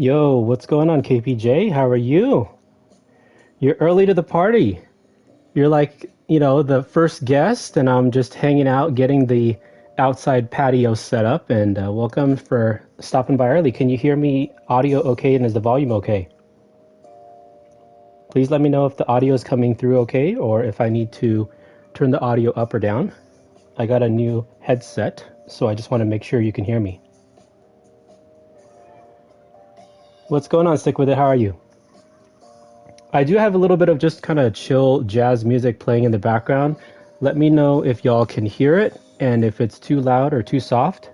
Yo, what's going on, KPJ? How are you? You're early to the party. You're like, the first guest, and I'm just hanging out, getting the outside patio set up. And welcome for stopping by early. Can you hear me audio okay, and is the volume okay? Please let me know if the audio is coming through okay, or if I need to turn the audio up or down. I got a new headset, so I just want to make sure you can hear me. What's going on? Stick with it. How are you? I do have a little bit of just kind of chill jazz music playing in the background. Let me know if y'all can hear it and if it's too loud or too soft.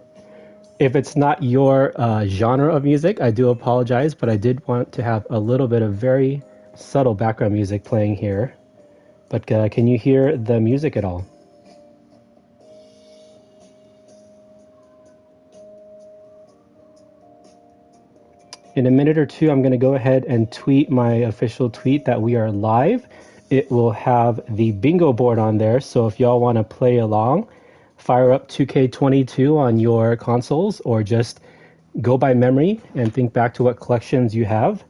If it's not your genre of music, I do apologize, but I did want to have a little bit of very subtle background music playing here. But can you hear the music at all? In a minute or two, I'm going to go ahead and tweet my official tweet that we are live. It will have the bingo board on there, so if y'all want to play along, fire up 2K22 on your consoles, or just go by memory and think back to what collections you have.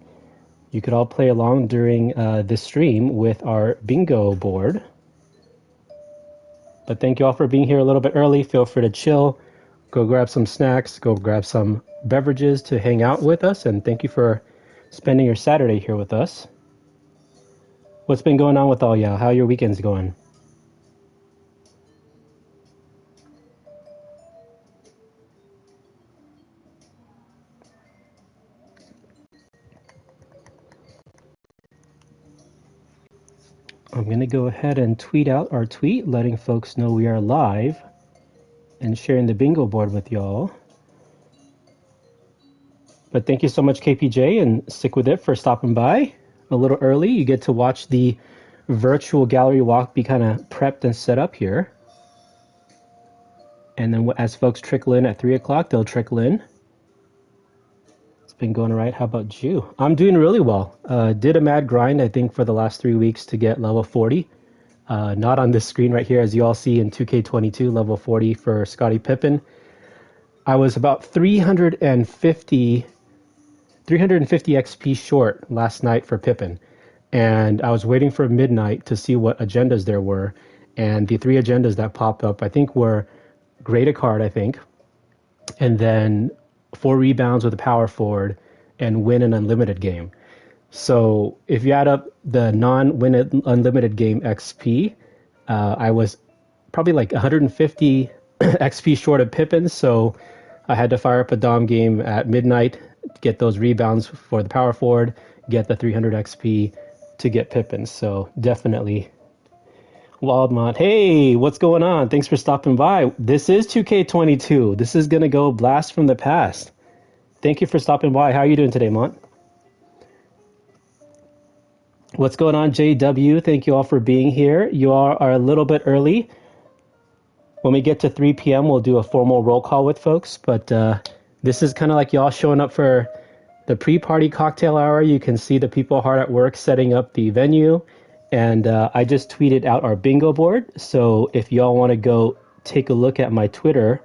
You could all play along during this stream with our bingo board. But thank you all for being here a little bit early. Feel free to chill, go grab some snacks, go grab some beverages to hang out with us, and thank you for spending your Saturday here with us. What's been going on with all y'all? How are your weekends going? I'm going to go ahead and tweet out our tweet, letting folks know we are live and sharing the bingo board with y'all. But thank you so much, KPJ, and stick with it for stopping by a little early. You get to watch the virtual gallery walk be kind of prepped and set up here. And then as folks trickle in at 3 o'clock, they'll trickle in. It's been going all right. How about you? I'm doing really well. Did a mad grind, I think, for the last 3 weeks to get level 40. Not on this screen right here, as you all see in 2K22, level 40 for Scottie Pippen. I was about 350 XP short last night for Pippen. And I was waiting for midnight to see what agendas there were. And the 3 agendas that popped up, I think, were grade a card, I think. And then 4 rebounds with a power forward and win an unlimited game. So if you add up the non-win unlimited game XP, I was probably like 150 XP short of Pippen. So I had to fire up a Dom game at midnight, get those rebounds for the power forward, get the 300 XP to get Pippen. So definitely Wildmont. Hey, what's going on? Thanks for stopping by. This is 2K22. This is going to go blast from the past. Thank you for stopping by. How are you doing today, Mont? What's going on, JW? Thank you all for being here. You all are a little bit early. When we get to 3 p.m., we'll do a formal roll call with folks, but this is kind of like y'all showing up for the pre-party cocktail hour. You can see the people hard at work setting up the venue, and I just tweeted out our bingo board, so if y'all want to go take a look at my Twitter,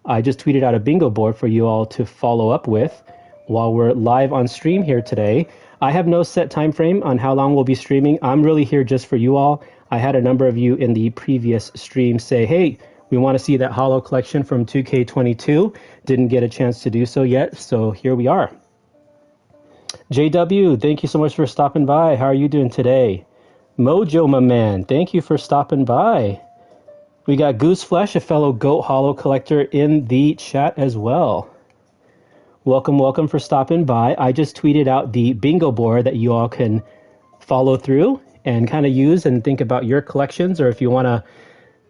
I just tweeted out a bingo board for you all to follow up with while we're live on stream here today. I have no set time frame on how long we'll be streaming. I'm really here just for you all. I had a number of you in the previous stream say, hey, we want to see that Holo collection from 2K22. Didn't get a chance to do so yet, so here we are. JW, thank you so much for stopping by. How are you doing today? Mojo, my man, thank you for stopping by. We got Gooseflesh, a fellow Goat Holo collector, in the chat as well. Welcome for stopping by. I just tweeted out the bingo board that you all can follow through and kind of use and think about your collections, or if you want to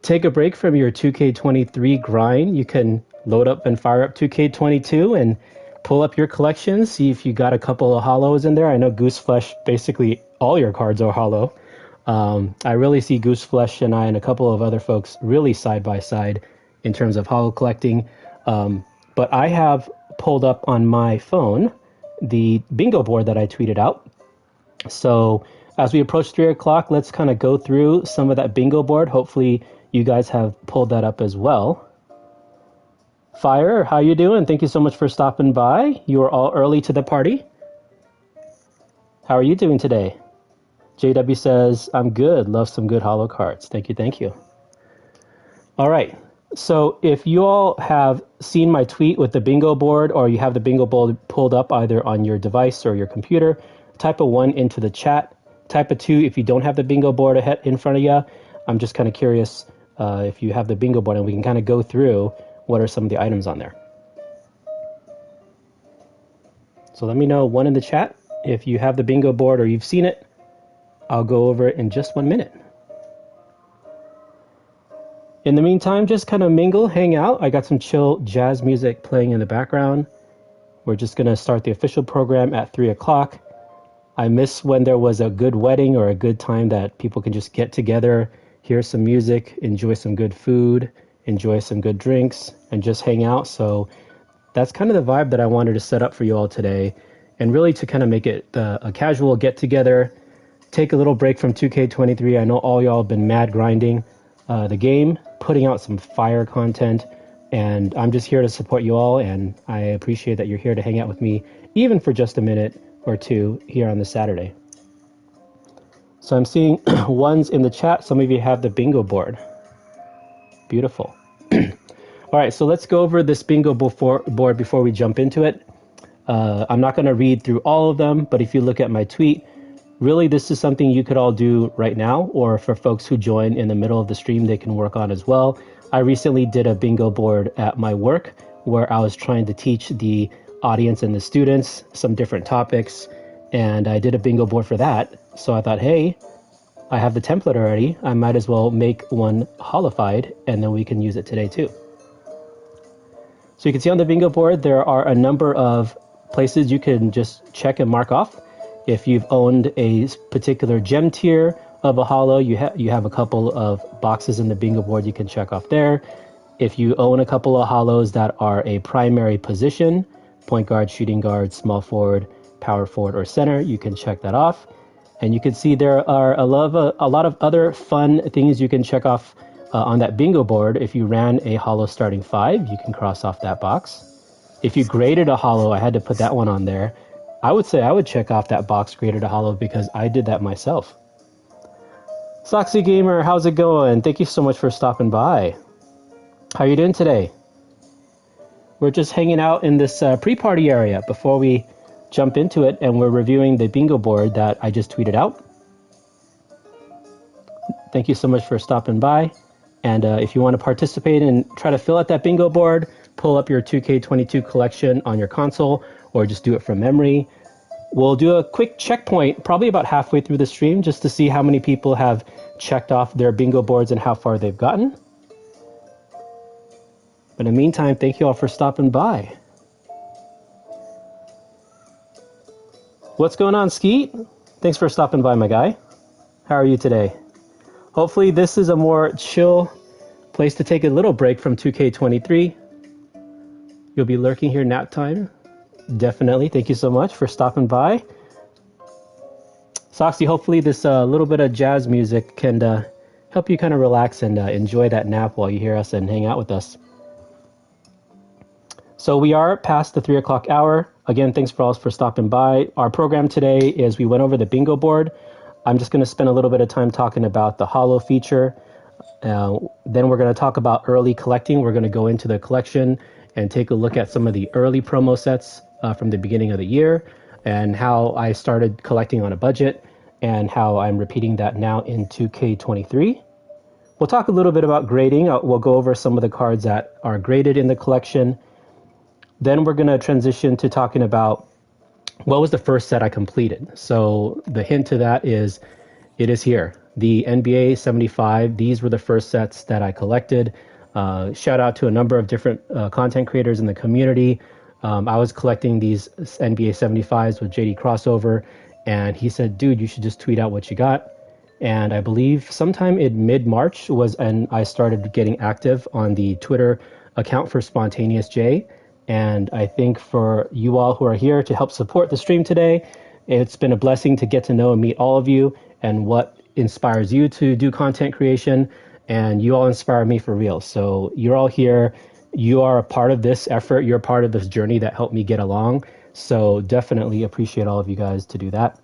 take a break from your 2K23 grind, you can load up and fire up 2K22 and pull up your collection, see if you got a couple of Holos in there. I know Gooseflesh, basically all your cards are Holo. I really see Gooseflesh and I and a couple of other folks really side by side in terms of Holo collecting. But I have pulled up on my phone the bingo board that I tweeted out. So as we approach 3 o'clock, let's kind of go through some of that bingo board. Hopefully you guys have pulled that up as well. Fire, how you doing? Thank you so much for stopping by. You are all early to the party. How are you doing today? JW says, I'm good. Love some good holo cards. Thank you, thank you. All right. So if you all have seen my tweet with the bingo board, or you have the bingo board pulled up either on your device or your computer, type a 1 into the chat. Type a 2 if you don't have the bingo board ahead in front of you. I'm just kind of curious if you have the bingo board, and we can kind of go through what are some of the items on there. So let me know 1 in the chat if you have the bingo board or you've seen it. I'll go over it in just 1 minute. In the meantime, just kind of mingle, hang out. I got some chill jazz music playing in the background. We're just going to start the official program at 3 o'clock. I miss when there was a good wedding or a good time that people can just get together, hear some music, enjoy some good food, enjoy some good drinks, and just hang out. So that's kind of the vibe that I wanted to set up for you all today, and really to kind of make it a casual get together, take a little break from 2K23. I know all y'all have been mad grinding the game, putting out some fire content, and I'm just here to support you all, and I appreciate that you're here to hang out with me, even for just a minute or two here on this Saturday. So I'm seeing 1s in the chat. Some of you have the bingo board. Beautiful. All right, so let's go over this bingo board before we jump into it. I'm not going to read through all of them, but if you look at my tweet, really this is something you could all do right now, or for folks who join in the middle of the stream, they can work on as well. I recently did a bingo board at my work where I was trying to teach the audience and the students some different topics, and I did a bingo board for that. So I thought, hey, I have the template already. I might as well make one holified, and then we can use it today too. So you can see on the bingo board, there are a number of places you can just check and mark off. If you've owned a particular gem tier of a holo, you have a couple of boxes in the bingo board you can check off there. If you own a couple of holos that are a primary position, point guard, shooting guard, small forward, power forward, or center, you can check that off. And you can see there are a lot of other fun things you can check off on that bingo board. If you ran a holo starting 5, you can cross off that box. If you graded a holo, I had to put that one on there. I would say I would check off that box graded a holo because I did that myself. Soxy Gamer, how's it going? Thank you so much for stopping by. How are you doing today? We're just hanging out in this pre-party area before we jump into it, and we're reviewing the bingo board that I just tweeted out. Thank you so much for stopping by. And if you want to participate and try to fill out that bingo board, pull up your 2K22 collection on your console, or just do it from memory. We'll do a quick checkpoint probably about halfway through the stream just to see how many people have checked off their bingo boards and how far they've gotten. But in the meantime, thank you all for stopping by. What's going on, Skeet? Thanks for stopping by, my guy. How are you today? Hopefully this is a more chill place to take a little break from 2K23. You'll be lurking here nap time. Definitely. Thank you so much for stopping by. Soxy, hopefully this little bit of jazz music can help you kind of relax and enjoy that nap while you hear us and hang out with us. So we are past the 3 o'clock hour. Again, thanks for all for stopping by. Our program today is we went over the bingo board. I'm just going to spend a little bit of time talking about the holo feature. Then we're going to talk about early collecting. We're going to go into the collection and take a look at some of the early promo sets from the beginning of the year and how I started collecting on a budget and how I'm repeating that now in 2K23. We'll talk a little bit about grading. We'll go over some of the cards that are graded in the collection. Then we're going to transition to talking about what was the first set I completed. So the hint to that is, it is here. The NBA 75, these were the first sets that I collected. Shout out to a number of different content creators in the community. I was collecting these NBA 75s with JD Crossover, and he said, dude, you should just tweet out what you got. And I believe sometime in mid-March was when I started getting active on the Twitter account for Spontaneous J. And I think for you all who are here to help support the stream today, it's been a blessing to get to know and meet all of you and what inspires you to do content creation. And you all inspire me for real. So you're all here You are a part of this effort. You're a part of this journey that helped me get along. So definitely appreciate all of you guys to do that.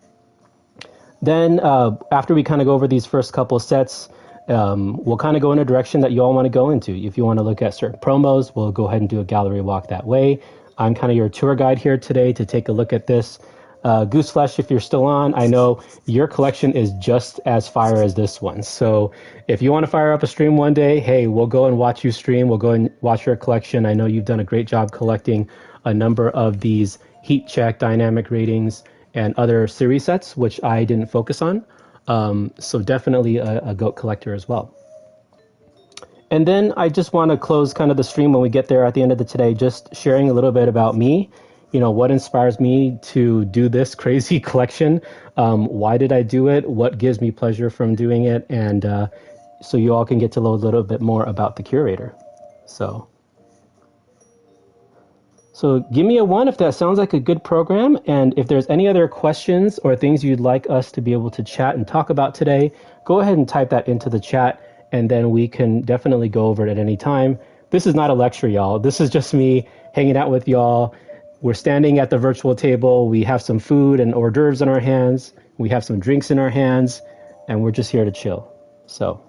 Then after we kind of go over these first couple of sets, we'll kind of go in a direction that you all want to go into. If you want to look at certain promos, we'll go ahead and do a gallery walk that way. I'm kind of your tour guide here today to take a look at this. Gooseflesh, if you're still on, I know your collection is just as fire as this one. So if you want to fire up a stream one day, hey, we'll go and watch you stream. We'll go and watch your collection. I know you've done a great job collecting a number of these heat check, dynamic ratings, and other series sets, which I didn't focus on. So definitely a GOAT collector as well. And then I just want to close kind of the stream when we get there at the end of the today, just sharing a little bit about me, what inspires me to do this crazy collection. Why did I do it? What gives me pleasure from doing it? And so you all can get to know a little bit more about the curator. So give me a 1 if that sounds like a good program. And if there's any other questions or things you'd like us to be able to chat and talk about today, go ahead and type that into the chat, and then we can definitely go over it at any time. This is not a lecture, y'all. This is just me hanging out with y'all. We're standing at the virtual table. We have some food and hors d'oeuvres in our hands. We have some drinks in our hands, and we're just here to chill. So,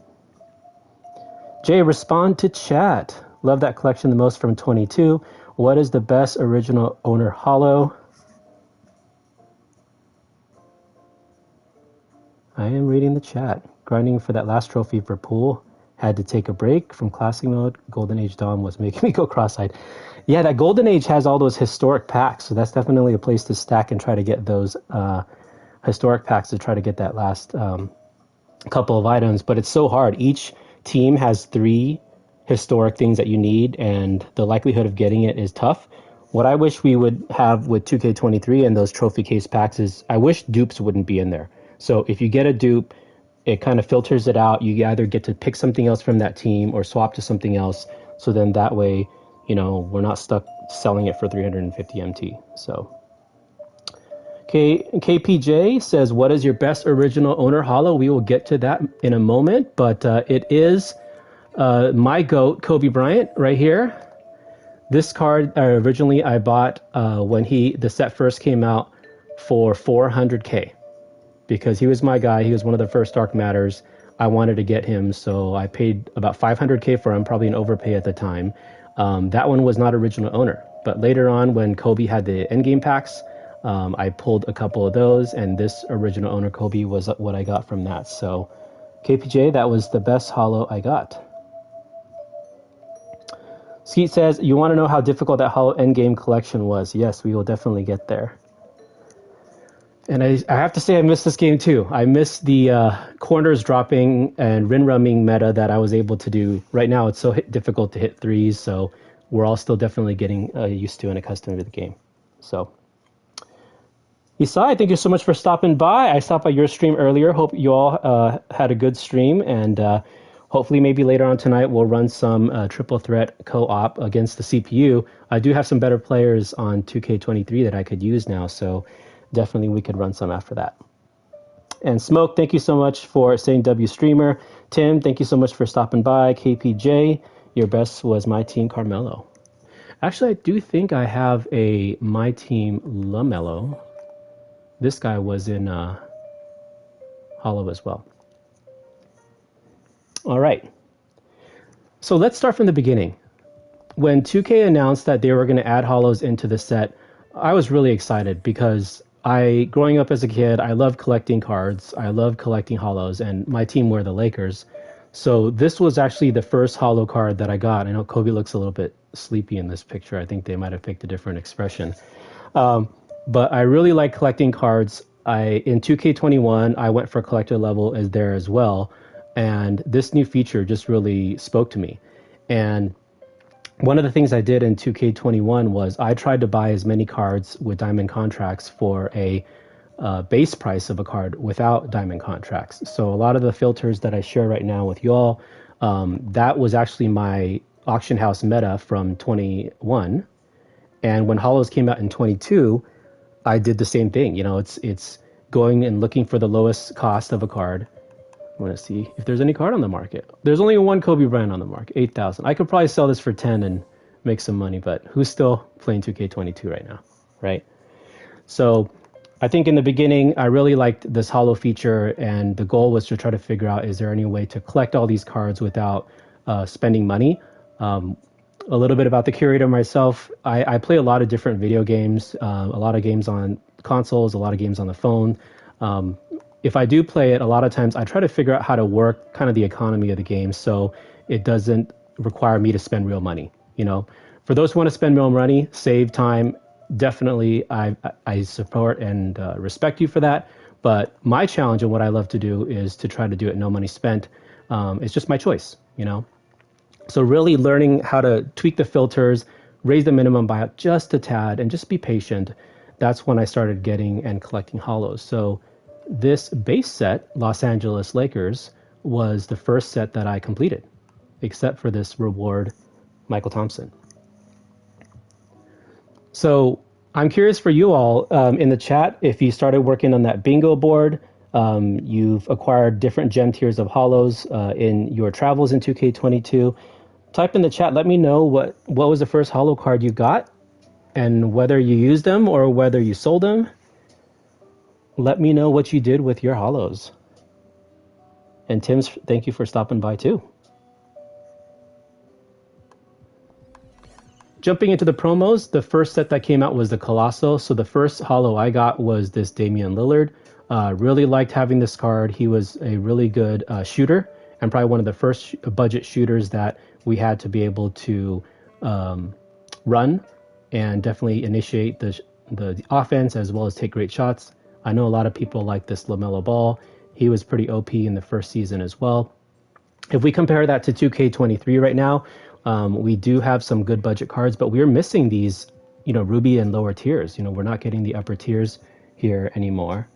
Jay, respond to chat. Love that collection the most from 22. What is the best original owner holo? I am reading the chat. Grinding for that last trophy for pool. Had to take a break from classic mode. Golden Age Dawn was making me go cross-eyed. Yeah, that Golden Age has all those historic packs, so that's definitely a place to stack and try to get those historic packs to try to get that last couple of items. But it's so hard. Each team has 3 historic things that you need, and the likelihood of getting it is tough. What I wish we would have with 2K23 and those trophy case packs is I wish dupes wouldn't be in there. So if you get a dupe, it kind of filters it out. You either get to pick something else from that team or swap to something else. So then that way, we're not stuck selling it for 350 MT. So KPJ says, what is your best original owner holo? We will get to that in a moment, but it is my GOAT, Kobe Bryant, right here. This card originally I bought when the set first came out for 400K because he was my guy. He was one of the first Dark Matters. I wanted to get him, so I paid about 500K for him, probably an overpay at the time. That one was not original owner, but later on when Kobe had the endgame packs, I pulled a couple of those, and this original owner Kobe was what I got from that. So KPJ, that was the best holo I got. Skeet says, you want to know how difficult that holo endgame collection was? Yes, we will definitely get there. And I have to say I missed this game too. I missed the corners dropping and rin rumming meta that I was able to do. Right now it's so difficult to hit 3s, so we're all still definitely getting used to and accustomed to the game. So, Isai, thank you so much for stopping by. I stopped by your stream earlier. Hope you all had a good stream, and hopefully maybe later on tonight we'll run some triple threat co-op against the CPU. I do have some better players on 2K23 that I could use now, so definitely we could run some after that. And Smoke, thank you so much for saying W streamer. Tim, thank you so much for stopping by. KPJ, your best was my team Carmelo. Actually, I do think I have a my team LaMelo. This guy was in Holo as well. All right. So let's start from the beginning. When 2K announced that they were going to add holos into the set, I was really excited because growing up as a kid, I loved collecting cards. I loved collecting holos, and my team were the Lakers. So this was actually the first holo card that I got. I know Kobe looks a little bit sleepy in this picture. I think they might have picked a different expression. But I really like collecting cards. In 2K21, I went for collector level as there as well. And this new feature just really spoke to me. And one of the things I did in 2K21 was I tried to buy as many cards with diamond contracts for a base price of a card without diamond contracts. So a lot of the filters that I share right now with y'all, that was actually my auction house meta from 21. And when holos came out in 22, I did the same thing. It's going and looking for the lowest cost of a card. I want to see if there's any card on the market. There's only one Kobe Bryant on the market, 8,000. I could probably sell this for 10 and make some money. But who's still playing 2K22 right now, right? So I think in the beginning, I really liked this Holo feature, and the goal was to try to figure out, is there any way to collect all these cards without spending money? A little bit about the curator myself. I play a lot of different video games, a lot of games on consoles, a lot of games on the phone. If I do play it, a lot of times I try to figure out how to work kind of the economy of the game so it doesn't require me to spend real money. You know, for those who want to spend real money, save time, definitely I support and respect you for that. But my challenge and what I love to do is to try to do it no money spent. It's just my choice, you know. So really learning how to tweak the filters, raise the minimum buyout just a tad, and just be patient. That's when I started getting and collecting Holos. So this base set, Los Angeles Lakers, was the first set that I completed, except for this reward, Michael Thompson. So I'm curious for you all in the chat, if you started working on that bingo board, you've acquired different gem tiers of Holos in your travels in 2K22. Type in the chat, let me know what was the first Holo card you got and whether you used them or whether you sold them. Let me know what you did with your Holos. And Tim's, thank you for stopping by too. Jumping into the promos, the first set that came out was the Colosso. So the first Holo I got was this Damian Lillard. Really liked having this card. He was a really good shooter and probably one of the first budget shooters that we had to be able to run and definitely initiate the offense as well as take great shots. I know a lot of people like this LaMelo Ball. He was pretty OP in the first season as well. If we compare that to 2K23 right now, we do have some good budget cards, but we're missing these, you know, Ruby and lower tiers. You know, we're not getting the upper tiers here anymore.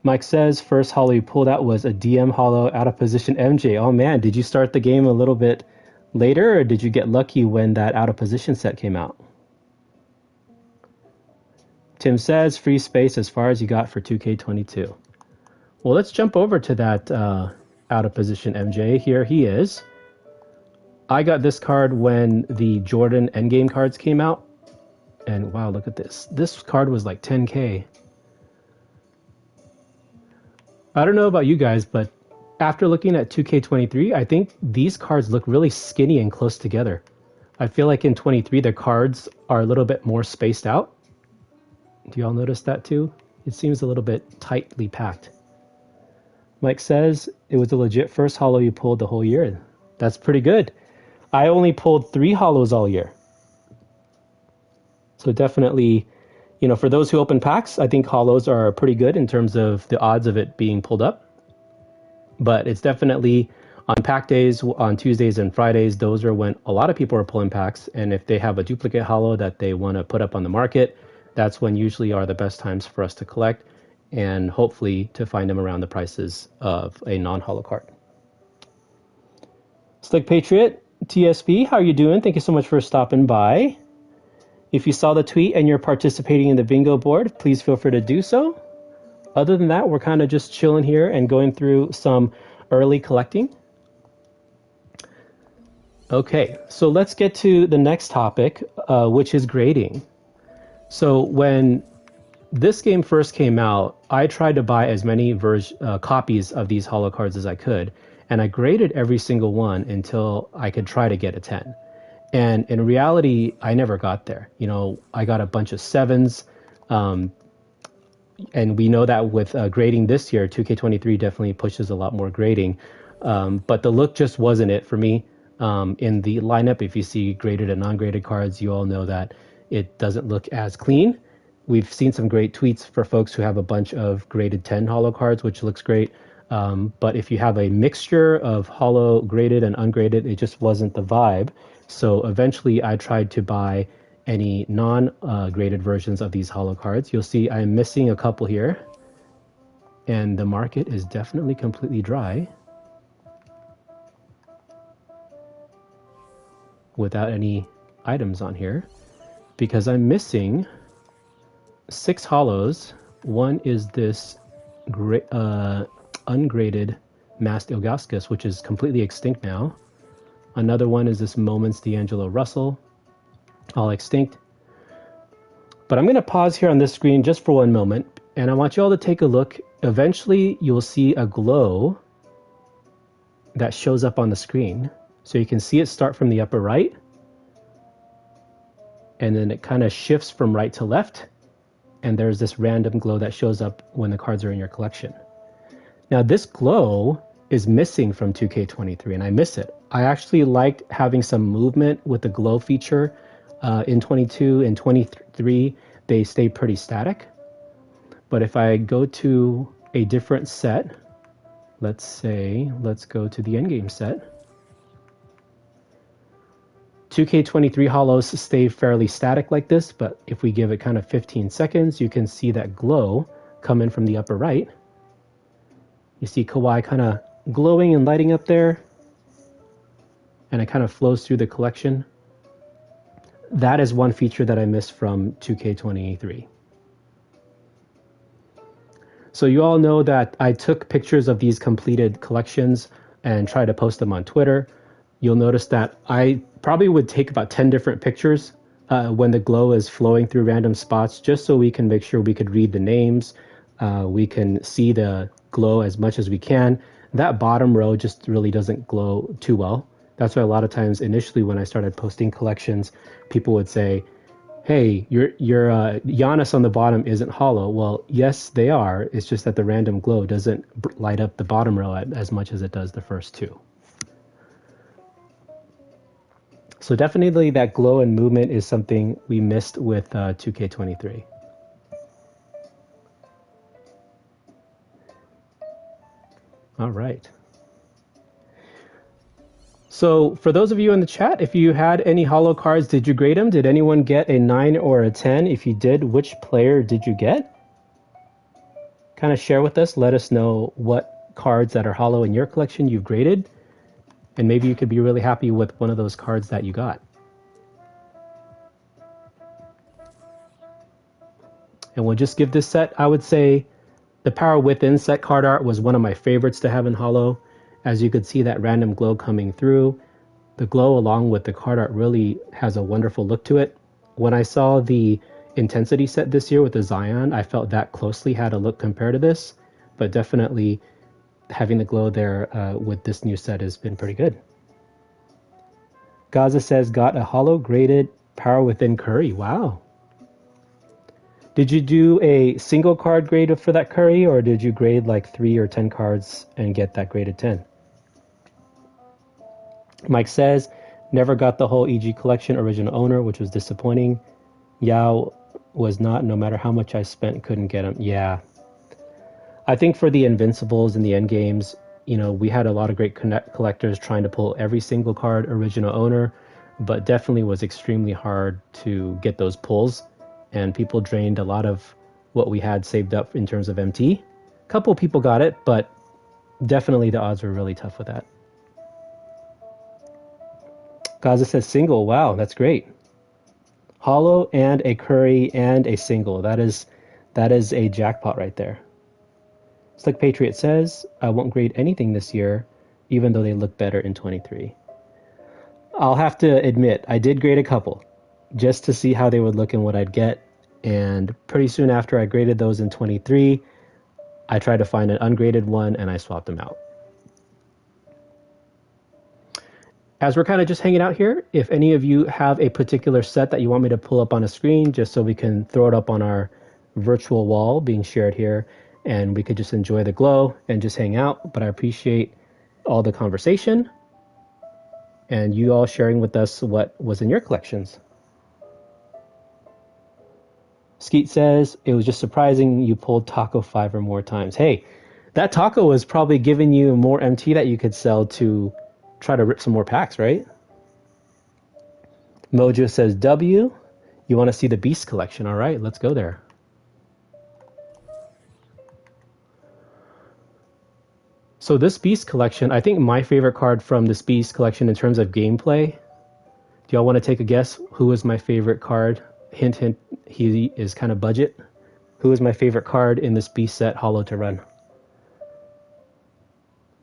Mike says, first Holo you pulled out was a DM Holo out of position MJ. Oh man, did you start the game a little bit later or did you get lucky when that out of position set came out? Tim says, free space as far as you got for 2K22. Well, let's jump over to that out of position MJ. Here he is. I got this card when the Jordan Endgame cards came out. And wow, look at this. This card was like 10K. I don't know about you guys, but after looking at 2K23, I think these cards look really skinny and close together. I feel like in 23, the cards are a little bit more spaced out. Do y'all notice that too? It seems a little bit tightly packed. Mike says, it was a legit first Holo you pulled the whole year. That's pretty good. I only pulled 3 Holos all year. So definitely, you know, for those who open packs, I think Holos are pretty good in terms of the odds of it being pulled up. But it's definitely on pack days, on Tuesdays and Fridays, those are when a lot of people are pulling packs. And if they have a duplicate Holo that they want to put up on the market, that's when usually are the best times for us to collect and hopefully to find them around the prices of a non-Holo card. Slick Patriot, TSP, how are you doing? Thank you so much for stopping by. If you saw the tweet and you're participating in the bingo board, please feel free to do so. Other than that, we're kind of just chilling here and going through some early collecting. Okay, so let's get to the next topic, which is grading. So when this game first came out, I tried to buy as many copies of these Holo cards as I could, and I graded every single one until I could try to get a 10. And in reality, I never got there. You know, I got a bunch of 7s. And we know that with grading this year, 2K23 definitely pushes a lot more grading. But the look just wasn't it for me. In the lineup, if you see graded and non-graded cards, you all know that it doesn't look as clean. We've seen some great tweets for folks who have a bunch of graded 10 Holo cards, which looks great. But if you have a mixture of Holo graded and ungraded, it just wasn't the vibe. So eventually I tried to buy any non-graded versions of these Holo cards. You'll see I'm missing a couple here. And the market is definitely completely dry without any items on here because I'm missing 6 Holos. One is this ungraded Masked Ilgauskas, which is completely extinct now. Another one is this Moments D'Angelo Russell, all extinct. But I'm going to pause here on this screen just for one moment, and I want you all to take a look. Eventually, you'll see a glow that shows up on the screen. So you can see it start from the upper right, and then it kind of shifts from right to left, and there's this random glow that shows up when the cards are in your collection. Now, this glow is missing from 2K23, and I miss it. I actually liked having some movement with the glow feature. In 22 and 23, they stay pretty static. But if I go to a different set, let's go to the endgame set. 2K23 Holos stay fairly static like this, but if we give it kind of 15 seconds, you can see that glow come in from the upper right. You see Kawhi kind of glowing and lighting up there, and it kind of flows through the collection. That is one feature that I missed from 2K23. So you all know that I took pictures of these completed collections and tried to post them on Twitter. You'll notice that I probably would take about 10 different pictures when the glow is flowing through random spots, just so we can make sure we could read the names. We can see the glow as much as we can. That bottom row just really doesn't glow too well. That's why a lot of times initially when I started posting collections, people would say, hey, your Giannis on the bottom isn't hollow. Well, yes, they are. It's just that the random glow doesn't light up the bottom row as much as it does the first two. So definitely that glow and movement is something we missed with 2K23. All right. So for those of you in the chat, if you had any Holo cards, did you grade them? Did anyone get a 9 or a 10? If you did, which player did you get? Kind of share with us. Let us know what cards that are Holo in your collection you've graded. And maybe you could be really happy with one of those cards that you got. And we'll just give this set, I would say the Power Within set card art was one of my favorites to have in Holo. As you could see that random glow coming through. The glow along with the card art really has a wonderful look to it. When I saw the Intensity set this year with the Zion, I felt that closely had a look compared to this. But definitely having the glow there with this new set has been pretty good. Gaza says, got a Holo graded Power Within Curry. Wow. Did you do a single card grade for that Curry, or did you grade like 3 or 10 cards and get that graded 10? Mike says, never got the whole EG collection original owner, which was disappointing. Yao was not, no matter how much I spent, couldn't get him. Yeah. I think for the Invincibles and the end games, you know, we had a lot of great collectors trying to pull every single card original owner, but definitely was extremely hard to get those pulls. And people drained a lot of what we had saved up in terms of MT. A couple people got it, but definitely the odds were really tough with that. Gaza says single. Wow, that's great. Holo and a Curry and a single. That is a jackpot right there. Slick Patriot says, I won't grade anything this year, even though they look better in 23. I'll have to admit, I did grade a couple just to see how they would look and what I'd get. And pretty soon after I graded those in 23, I tried to find an ungraded one and I swapped them out. As we're kind of just hanging out here, if any of you have a particular set that you want me to pull up on a screen just so we can throw it up on our virtual wall being shared here and we could just enjoy the glow and just hang out. But I appreciate all the conversation and you all sharing with us what was in your collections. Skeet says, it was just surprising you pulled Taco 5 or more times. Hey, that Taco was probably giving you more MT that you could sell to try to rip some more packs, right? Mojo says, W, you want to see the Beast collection. All right, let's go there. So this Beast collection, I think my favorite card from this Beast collection in terms of gameplay, do y'all want to take a guess who is my favorite card? Hint, hint, he is kind of budget. Who is my favorite card in this Beast set Holo to run?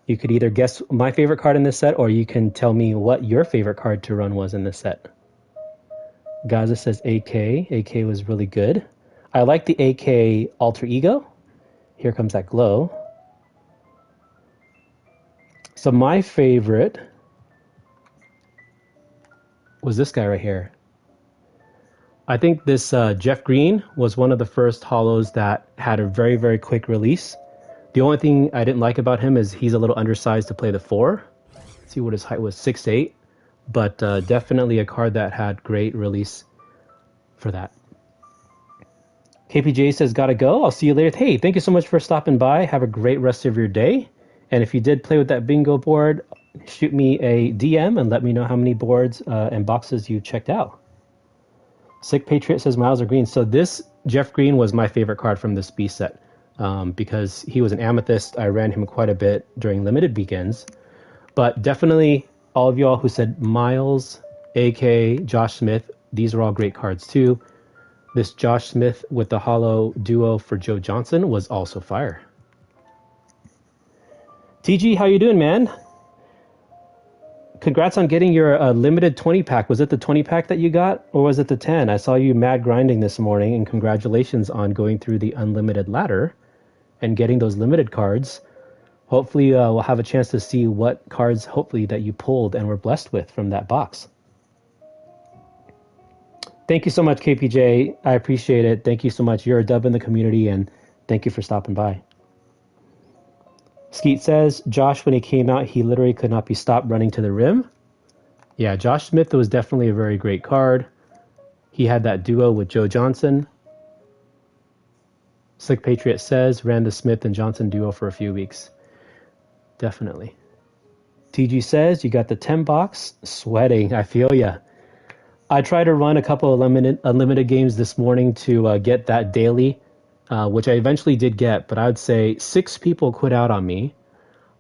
You could either guess my favorite card in this set, or you can tell me what your favorite card to run was in this set. Gaza says AK. AK was really good. I like the AK Alter Ego. Here comes that glow. So my favorite was this guy right here. I think this Jeff Green was one of the first holos that had a very, very quick release. The only thing I didn't like about him is he's a little undersized to play the 4. Let's see what his height was, 6'8". But definitely a card that had great release for that. KPJ says, gotta go. I'll see you later. Hey, thank you so much for stopping by. Have a great rest of your day. And if you did play with that bingo board, shoot me a DM and let me know how many boards and boxes you checked out. Sick Patriot says Miles are green. So this Jeff Green was my favorite card from this B set because he was an amethyst. I ran him quite a bit during limited weekends. But definitely all of y'all who said Miles, AK, Josh Smith, these are all great cards too. This Josh Smith with the Holo duo for Joe Johnson was also fire. TG, how you doing, man? Congrats on getting your limited 20-pack. Was it the 20-pack that you got, or was it the 10? I saw you mad grinding this morning, and congratulations on going through the unlimited ladder and getting those limited cards. Hopefully, we'll have a chance to see what cards, hopefully, that you pulled and were blessed with from that box. Thank you so much, KPJ. I appreciate it. Thank you so much. You're a dub in the community, and thank you for stopping by. Skeet says, Josh, when he came out, he literally could not be stopped running to the rim. Yeah, Josh Smith was definitely a very great card. He had that duo with Joe Johnson. Slick Patriot says, ran the Smith and Johnson duo for a few weeks. Definitely. TG says, you got the 10 box. Sweating, I feel ya. I tried to run a couple of unlimited games this morning to get that daily, which I eventually did get, but I would say 6 people quit out on me.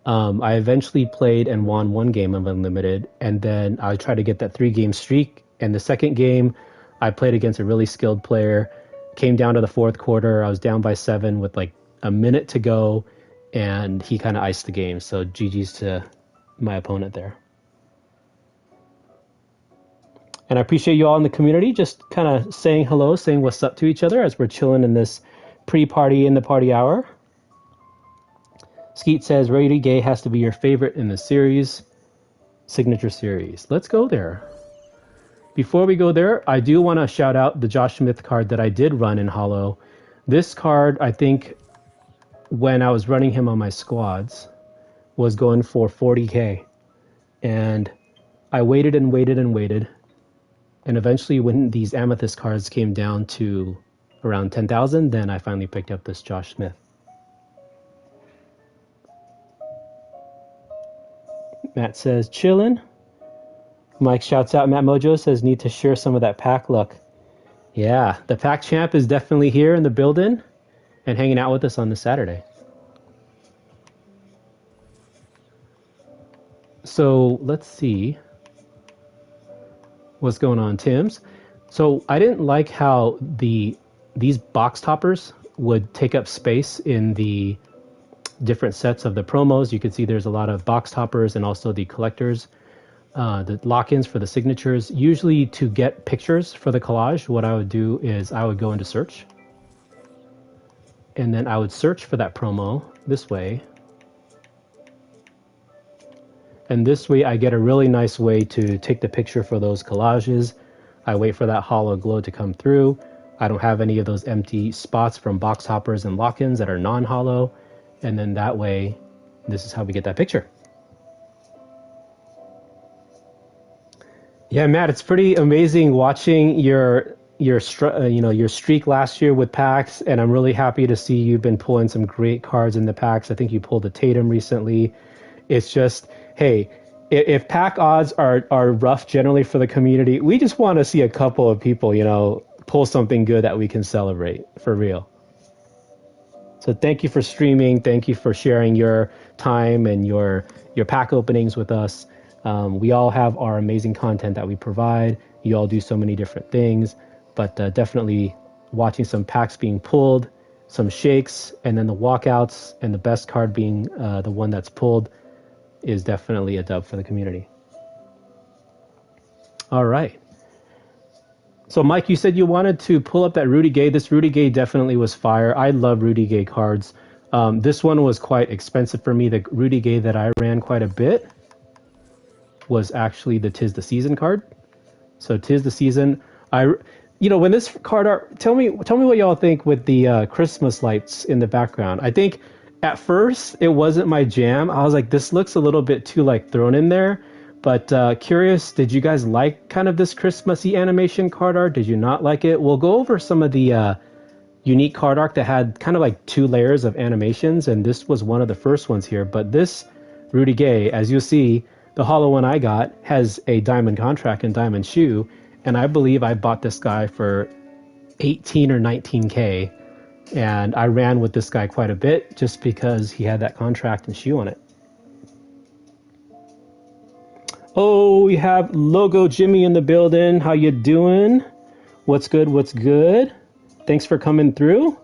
I eventually played and won 1 game of unlimited, and then I tried to get that 3-game streak. And the second game, I played against a really skilled player, came down to the 4th quarter. I was down by 7 with like a minute to go, and he kind of iced the game. So GG's to my opponent there. And I appreciate you all in the community just kind of saying hello, saying what's up to each other as we're chilling in this pre-party in the party hour. Skeet says, Rady Gay has to be your favorite in the series, signature series. Let's go there. Before we go there, I do want to shout out the Josh Smith card that I did run in Holo. This card, I think, when I was running him on my squads, was going for 40K. And I waited and waited and waited. And eventually when these amethyst cards came down to around 10,000, then I finally picked up this Josh Smith. Matt says, chillin'. Mike shouts out, Matt Mojo says, need to share some of that pack luck. Yeah, the pack champ is definitely here in the building and hanging out with us on this Saturday. So let's see what's going on, Tim's. So I didn't like how these box toppers would take up space in the different sets of the promos. You can see there's a lot of box toppers and also the collectors, the lock-ins for the signatures. Usually to get pictures for the collage, what I would do is I would go into search, and then I would search for that promo this way. And this way I get a really nice way to take the picture for those collages. I wait for that Holo glow to come through. I don't have any of those empty spots from box hoppers and lock-ins that are non-Holo. And then that way, this is how we get that picture. Yeah, Matt, it's pretty amazing watching your streak last year with packs, and I'm really happy to see you've been pulling some great cards in the packs. I think you pulled a Tatum recently. It's just, hey, if pack odds are rough generally for the community, we just want to see a couple of people, pull something good that we can celebrate for real. So thank you for streaming. Thank you for sharing your time and your pack openings with us. We all have our amazing content that we provide. You all do so many different things, but definitely watching some packs being pulled, some shakes, and then the walkouts, and the best card being the one that's pulled. is definitely a dub for the community. All right. So, Mike, you said you wanted to pull up that Rudy Gay. This Rudy Gay definitely was fire. I love Rudy Gay cards. This one was quite expensive for me. The Rudy Gay that I ran quite a bit was actually the Tis the Season card. So, Tis the Season. When this card art, tell me what y'all think with the Christmas lights in the background. I think at first it wasn't my jam. I was like, this looks a little bit too like thrown in there. But curious, did you guys like kind of this Christmassy animation card art? Did you not like it? We'll go over some of the unique card art that had kind of like 2 layers of animations, and this was one of the first ones here. But this Rudy Gay, as you see, the Holo one I got has a diamond contract and diamond shoe, and I believe I bought this guy for 18 or 19K, and I ran with this guy quite a bit just because he had that contract and shoe on it. Oh, we have Logo Jimmy in the building. How you doing? What's good? What's good? Thanks for coming through.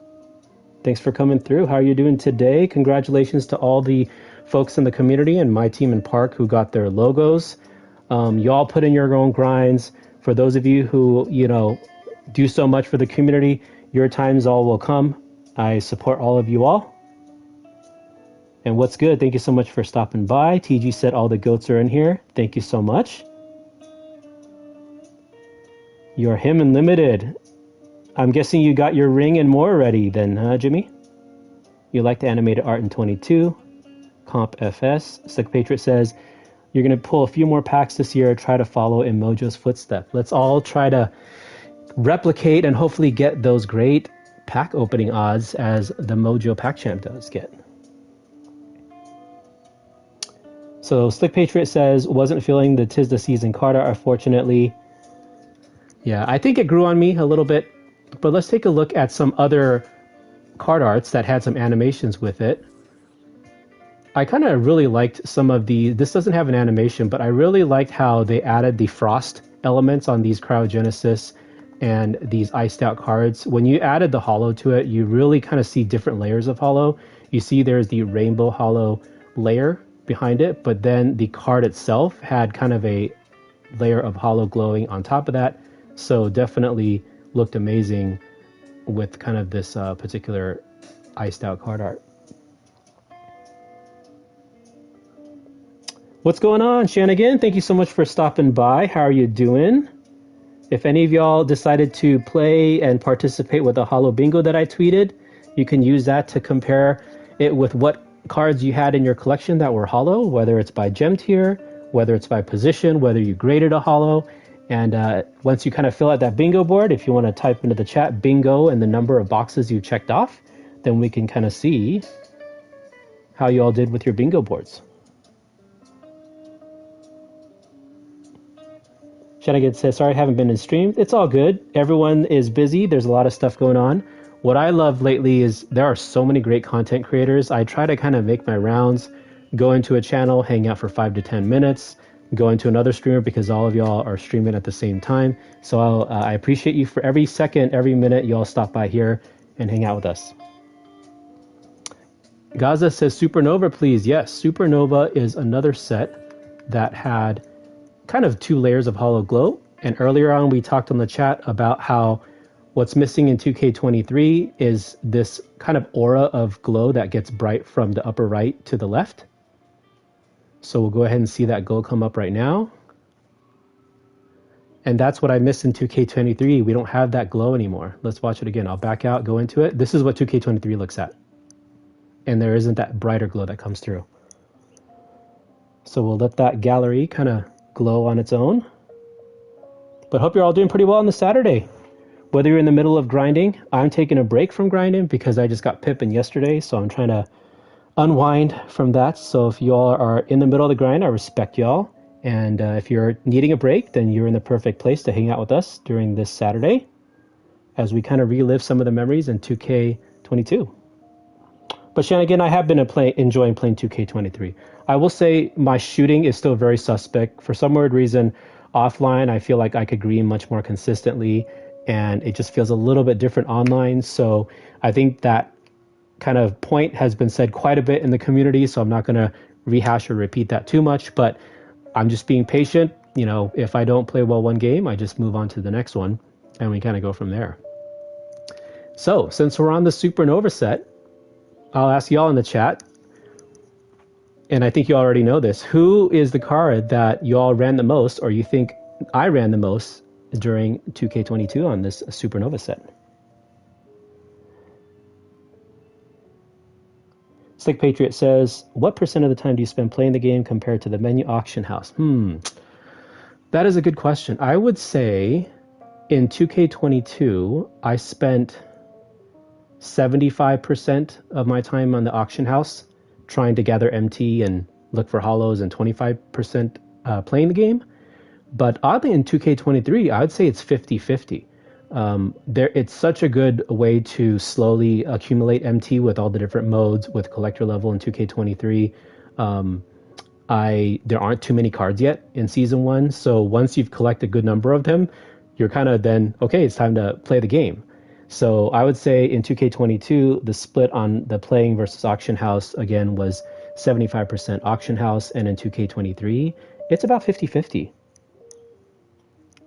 How are you doing today? Congratulations to all the folks in the community and my team in Park who got their logos. Y'all put in your own grinds. For those of you who, do so much for the community, your times all will come. I support all of you all. And what's good? Thank you so much for stopping by. TG said all the goats are in here. Thank you so much. You're him and limited. I'm guessing you got your ring and more already then, huh, Jimmy? You like the animated art in 22. Comp FS. Slick Patriot says, you're going to pull a few more packs this year. Try to follow in Mojo's footstep. Let's all try to replicate and hopefully get those great pack opening odds as the Mojo Pack Champ does get. So Slick Patriot says, wasn't feeling the Tis the Season card art, unfortunately. Yeah, I think it grew on me a little bit. But let's take a look at some other card arts that had some animations with it. I kind of really liked some of this doesn't have an animation, but I really liked how they added the frost elements on these Cryogenesis and these iced out cards. When you added the Holo to it, you really kind of see different layers of Holo. You see there's the rainbow Holo layer behind it, but then the card itself had kind of a layer of Holo glowing on top of that. So definitely looked amazing with kind of this particular iced out card art. What's going on, Shanigan? Thank you so much for stopping by. How are you doing? If any of y'all decided to play and participate with the Holo Bingo that I tweeted, you can use that to compare it with what cards you had in your collection that were Holo, whether it's by gem tier, whether it's by position, whether you graded a Holo. And once you kind of fill out that bingo board, if you want to type into the chat bingo and the number of boxes you checked off, then we can kind of see how you all did with your bingo boards. Shanigan says, sorry, I haven't been in stream. It's all good. Everyone is busy. There's a lot of stuff going on. What I love lately is there are so many great content creators. I try to kind of make my rounds, go into a channel, hang out for 5 to 10 minutes, go into another streamer because all of y'all are streaming at the same time. So I appreciate you for every second, every minute you all stop by here and hang out with us. Gaza says Supernova, please. Yes, Supernova is another set that had kind of 2 layers of Holo Glow. And earlier on, we talked on the chat about how what's missing in 2K23 is this kind of aura of glow that gets bright from the upper right to the left. So we'll go ahead and see that glow come up right now. And that's what I missed in 2K23. We don't have that glow anymore. Let's watch it again. I'll back out, go into it. This is what 2K23 looks at. And there isn't that brighter glow that comes through. So we'll let that gallery kind of glow on its own. But hope you're all doing pretty well on the Saturday. Whether you're in the middle of grinding, I'm taking a break from grinding because I just got Pippin yesterday, so I'm trying to unwind from that. So if you all are in the middle of the grind, I respect y'all. And if you're needing a break, then you're in the perfect place to hang out with us during this Saturday as we kind of relive some of the memories in 2K22. But Shanigan, I have been enjoying playing 2K23. I will say my shooting is still very suspect. For some weird reason, offline, I feel like I could green much more consistently, and it just feels a little bit different online. So I think that kind of point has been said quite a bit in the community, so I'm not going to rehash or repeat that too much, but I'm just being patient. If I don't play well one game, I just move on to the next one, and we kind of go from there. So, since we're on the Supernova set, I'll ask y'all in the chat, and I think you already know this, who is the card that y'all ran the most, or you think I ran the most during 2K22 on this Supernova set? Slick Patriot says, what % of the time do you spend playing the game compared to the menu auction house? That is a good question. I would say in 2K22, I spent 75% of my time on the auction house trying to gather MT and look for holos, and 25% playing the game. But oddly, in 2K23, I would say it's 50-50. It's such a good way to slowly accumulate MT with all the different modes with collector level in 2K23. There aren't too many cards yet in season 1, so once you've collected a good number of them, you're kind of then, okay, it's time to play the game. So I would say in 2K22, the split on the playing versus auction house, again, was 75% auction house, and in 2K23, it's about 50-50.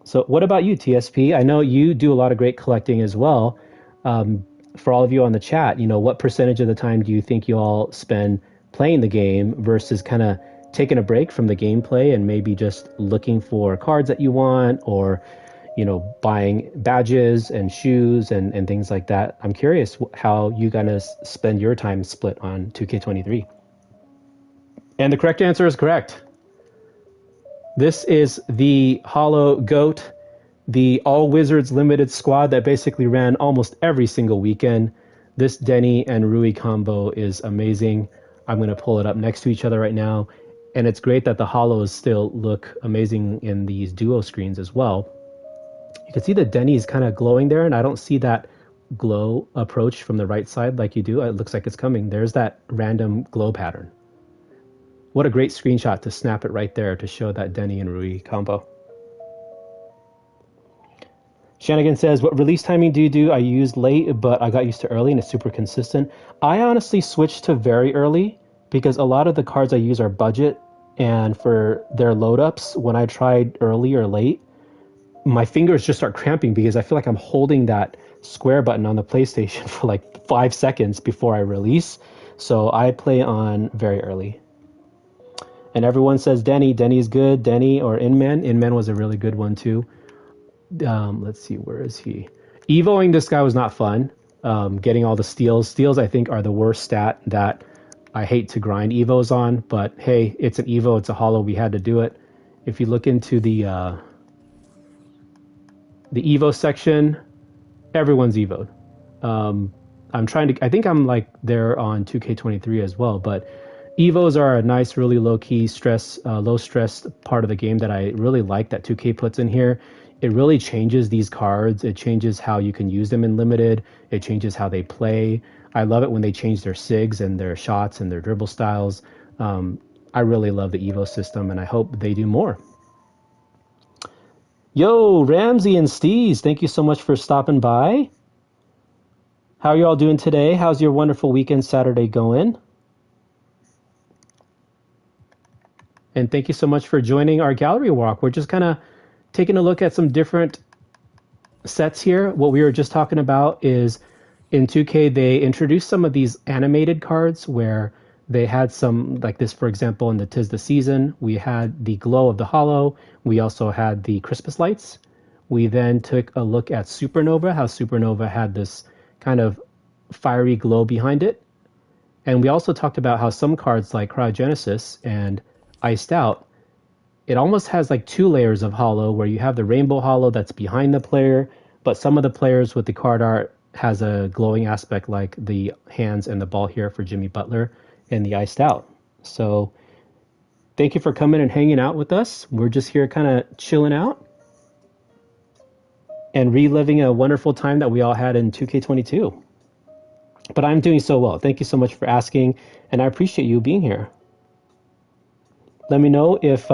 So what about you, TSP? I know you do a lot of great collecting as well. For all of you on the chat, what percentage of the time do you think you all spend playing the game versus kind of taking a break from the gameplay and maybe just looking for cards that you want, or buying badges and shoes and things like that? I'm curious how you gonna spend your time split on 2K23. And the correct answer is correct. This is the Holo GOAT, the All Wizards Limited squad that basically ran almost every single weekend. This Denny and Rui combo is amazing. I'm going to pull it up next to each other right now. And it's great that the Holos still look amazing in these duo screens as well. You can see that Denny is kind of glowing there, and I don't see that glow approach from the right side like you do. It looks like it's coming. There's that random glow pattern. What a great screenshot to snap it right there to show that Denny and Rui combo. Shanigan says, what release timing do you do? I used late, but I got used to early and it's super consistent. I honestly switched to very early because a lot of the cards I use are budget, and for their load ups, when I tried early or late, my fingers just start cramping because I feel like I'm holding that square button on the PlayStation for like 5 seconds before I release. So I play on very early. And everyone says Denny. Denny's good. Denny or Inman. Inman was a really good one too. Let's see, where is he? Evoing this guy was not fun. Getting all the steals. Steals, I think, are the worst stat that I hate to grind Evos on. But hey, it's an Evo. It's a Holo. We had to do it. If you look into the Evo section, everyone's Evoed. I think I'm like there on 2K23 as well, but Evos are a nice, really low-key low stress part of the game that I really like that 2K puts in here. It really changes these cards. It changes how you can use them in limited. It changes how they play. I love it when they change their SIGs and their shots and their dribble styles. I really love the Evo system, and I hope they do more. Yo, Ramsey and Steez, thank you so much for stopping by. How are you all doing today? How's your wonderful weekend Saturday going? And thank you so much for joining our gallery walk. We're just kind of taking a look at some different sets here. What we were just talking about is in 2K, they introduced some of these animated cards where they had some, like this, for example, in the 'Tis the Season, we had the glow of the Holo. We also had the Christmas lights. We then took a look at Supernova, how Supernova had this kind of fiery glow behind it. And we also talked about how some cards like Cryogenesis and Iced Out, it almost has like 2 layers of Holo, where you have the rainbow Holo that's behind the player, but some of the players with the card art has a glowing aspect like the hands and the ball here for Jimmy Butler and the Iced Out. So thank you for coming and hanging out with us. We're just here kind of chilling out and reliving a wonderful time that we all had in 2K22. But I'm doing so well. Thank you so much for asking, and I appreciate you being here. Let me know if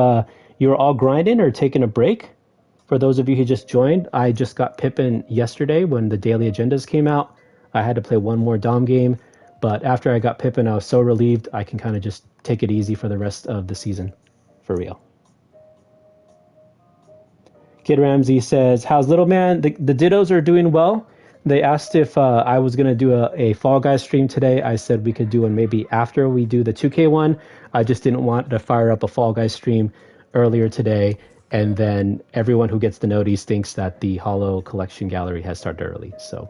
you're all grinding or taking a break. For those of you who just joined, I just got Pippin yesterday when the daily agendas came out. I had to play one more Dom game, but after I got Pippin, I was so relieved I can kind of just take it easy for the rest of the season, for real. Kid Ramsey says, how's little man? The Dittos are doing well. They asked if I was going to do a Fall Guys stream today. I said we could do one maybe after we do the 2K one. I just didn't want to fire up a Fall Guys stream earlier today, and then everyone who gets the notice thinks that the Holo collection gallery has started early. So,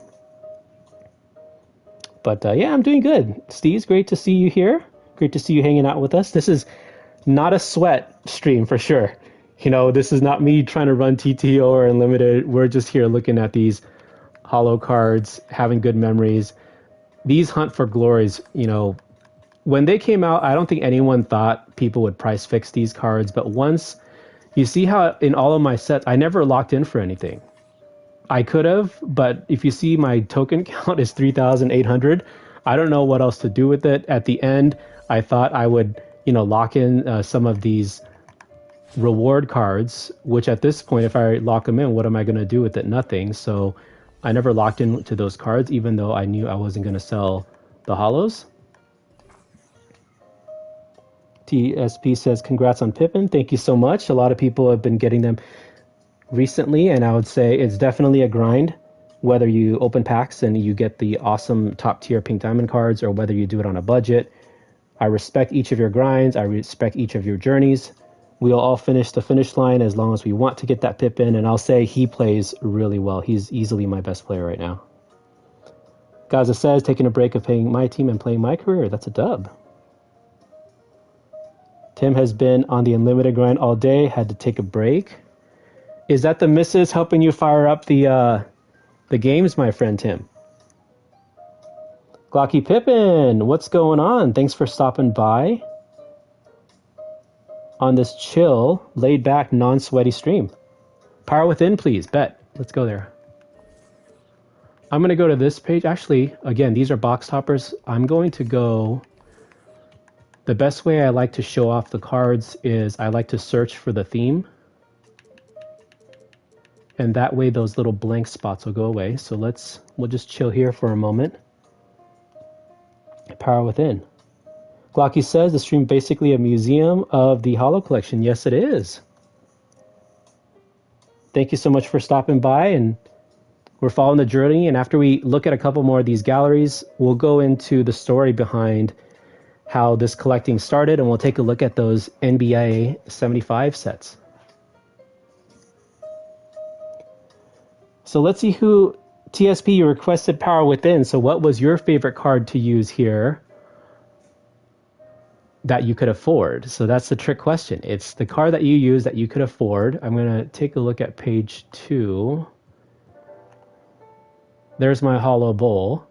but yeah, I'm doing good. Steve's great to see you here. Great to see you hanging out with us. This is not a sweat stream for sure. You know, this is not me trying to run TTO or Unlimited. We're just here looking at these Holo cards, having good memories. These Hunt for Glories, you know, when they came out, I don't think anyone thought people would price fix these cards. But once you see how in all of my sets, I never locked in for anything. I could have, but if you see my token count is 3,800, I don't know what else to do with it. At the end, I thought I would, you know, lock in some of these reward cards, which at this point, if I lock them in, what am I going to do with it? Nothing. So I never locked into those cards, even though I knew I wasn't going to sell the Holos. TSP says, congrats on Pippin. Thank you so much. A lot of people have been getting them recently, and I would say it's definitely a grind, whether you open packs and you get the awesome top tier pink diamond cards or whether you do it on a budget. I respect each of your grinds. I respect each of your journeys. We'll all finish the finish line as long as we want to get that Pippin, and I'll say he plays really well. He's easily my best player right now. Gaza says, taking a break of playing my team and playing my career. That's a dub. Tim has been on the Unlimited grind all day, had to take a break. Is that the missus helping you fire up the games, my friend Tim? Glocky Pippin, what's going on? Thanks for stopping by on this chill, laid-back, non-sweaty stream. Power within, please. Bet. Let's go there. I'm going to go to this page. Actually, again, these are box toppers. I'm going to go... The best way I like to show off the cards is I like to search for the theme. And that way those little blank spots will go away. So we'll just chill here for a moment. Power within. Glocky says the stream basically a museum of the Holo collection. Yes, it is. Thank you so much for stopping by, and we're following the journey. And after we look at a couple more of these galleries, we'll go into the story behind how this collecting started, and we'll take a look at those NBA 75 sets. So let's see who... TSP, you requested Power Within. So what was your favorite card to use here that you could afford? So that's the trick question. It's the card that you use that you could afford. I'm going to take a look at page 2. There's my Holo Bowl.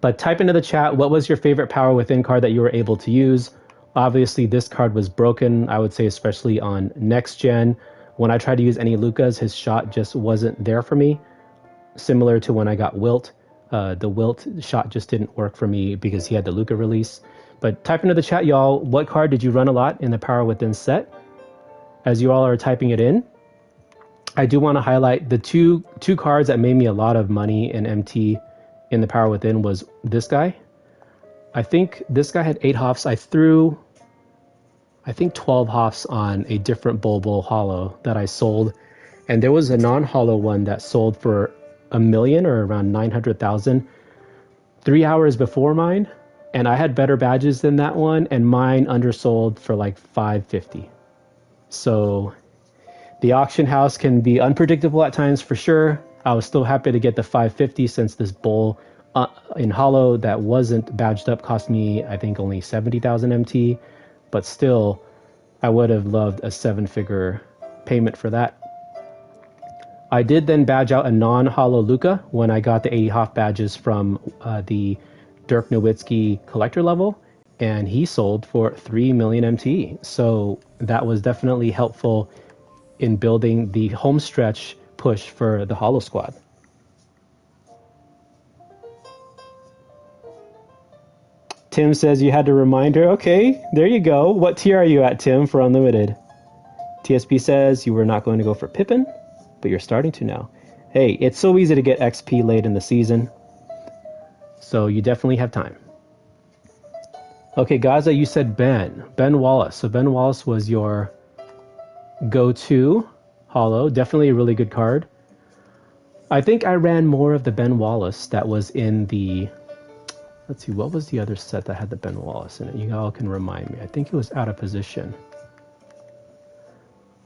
But type into the chat, what was your favorite Power Within card that you were able to use? Obviously, this card was broken, I would say, especially on next gen. When I tried to use any Lucas, his shot just wasn't there for me. Similar to when I got Wilt. The Wilt shot just didn't work for me because he had the Luca release. But type into the chat, y'all, what card did you run a lot in the Power Within set? As you all are typing it in, I do want to highlight the two cards that made me a lot of money in MT in the Power Within was this guy. I think this guy had 8 Hoffs. I threw, I think, 12 Hoffs on a different Bulbul Holo that I sold. And there was a non-Holo one that sold for $1 million or around 900,000 3 hours before mine. And I had better badges than that one, and mine undersold for like 550. So the auction house can be unpredictable at times for sure. I was still happy to get the 550 since this bull in Holo that wasn't badged up cost me, I think, only 70,000 MT. But still, I would have loved a 7-figure payment for that. I did then badge out a non-Holo Luca when I got the 80 Hoff badges from the Dirk Nowitzki collector level, and he sold for 3 million MT. So that was definitely helpful in building the home stretch push for the Holo squad. Tim says you had to remind her. Okay, there you go. What tier are you at, Tim, for Unlimited? TSP says you were not going to go for Pippin, but you're starting to now. Hey, it's so easy to get XP late in the season, so you definitely have time. Okay, Gaza, you said Ben Wallace. So Ben Wallace was your go-to holo. Definitely a really good card. I think I ran more of the Ben Wallace that was in the... Let's see, what was the other set that had the Ben Wallace in it? You all can remind me. I think it was Out of Position.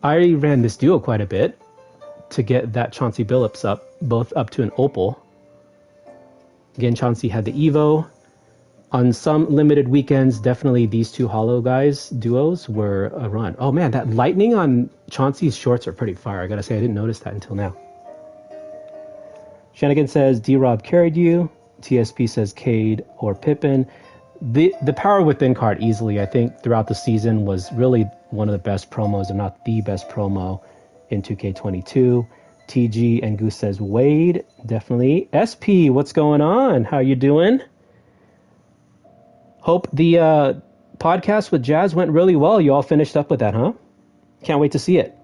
I ran this duo quite a bit to get that Chauncey Billups up, both up to an Opal. Again, Chauncey had the Evo. On some limited weekends, definitely these two Holo guys duos were a run. Oh man, that lightning on Chauncey's shorts are pretty fire. I gotta say, I didn't notice that until now. Shanigan says, D-Rob carried you. TSP says Cade or Pippin. The Power Within card easily, I think, throughout the season was really one of the best promos, if not the best promo in 2K22. TG and Goose says Wade, definitely. SP, what's going on? How you doing? Hope the podcast with Jazz went really well. You all finished up with that, huh? Can't wait to see it.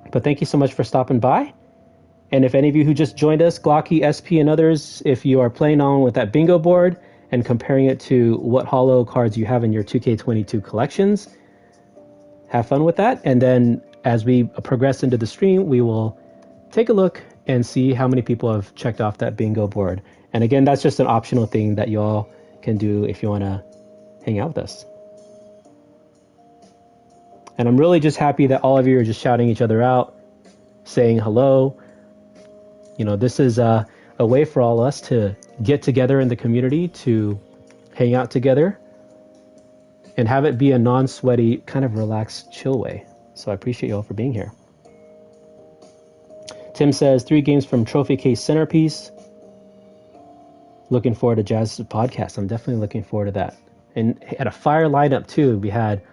But thank you so much for stopping by. And if any of you who just joined us, Glocky, SP, and others, if you are playing on with that bingo board and comparing it to what Holo cards you have in your 2K22 collections, have fun with that. And then as we progress into the stream, we will take a look and see how many people have checked off that bingo board. And again, that's just an optional thing that you all can do if you want to hang out with us. And I'm really just happy that all of you are just shouting each other out, saying hello. You know, this is a way for all us to get together in the community, to hang out together, and have it be a non-sweaty, kind of relaxed, chill way. So I appreciate you all for being here. Tim says, 3 games from Trophy Case Centerpiece. Looking forward to Jazz's podcast. I'm definitely looking forward to that. And had a fire lineup, too. We had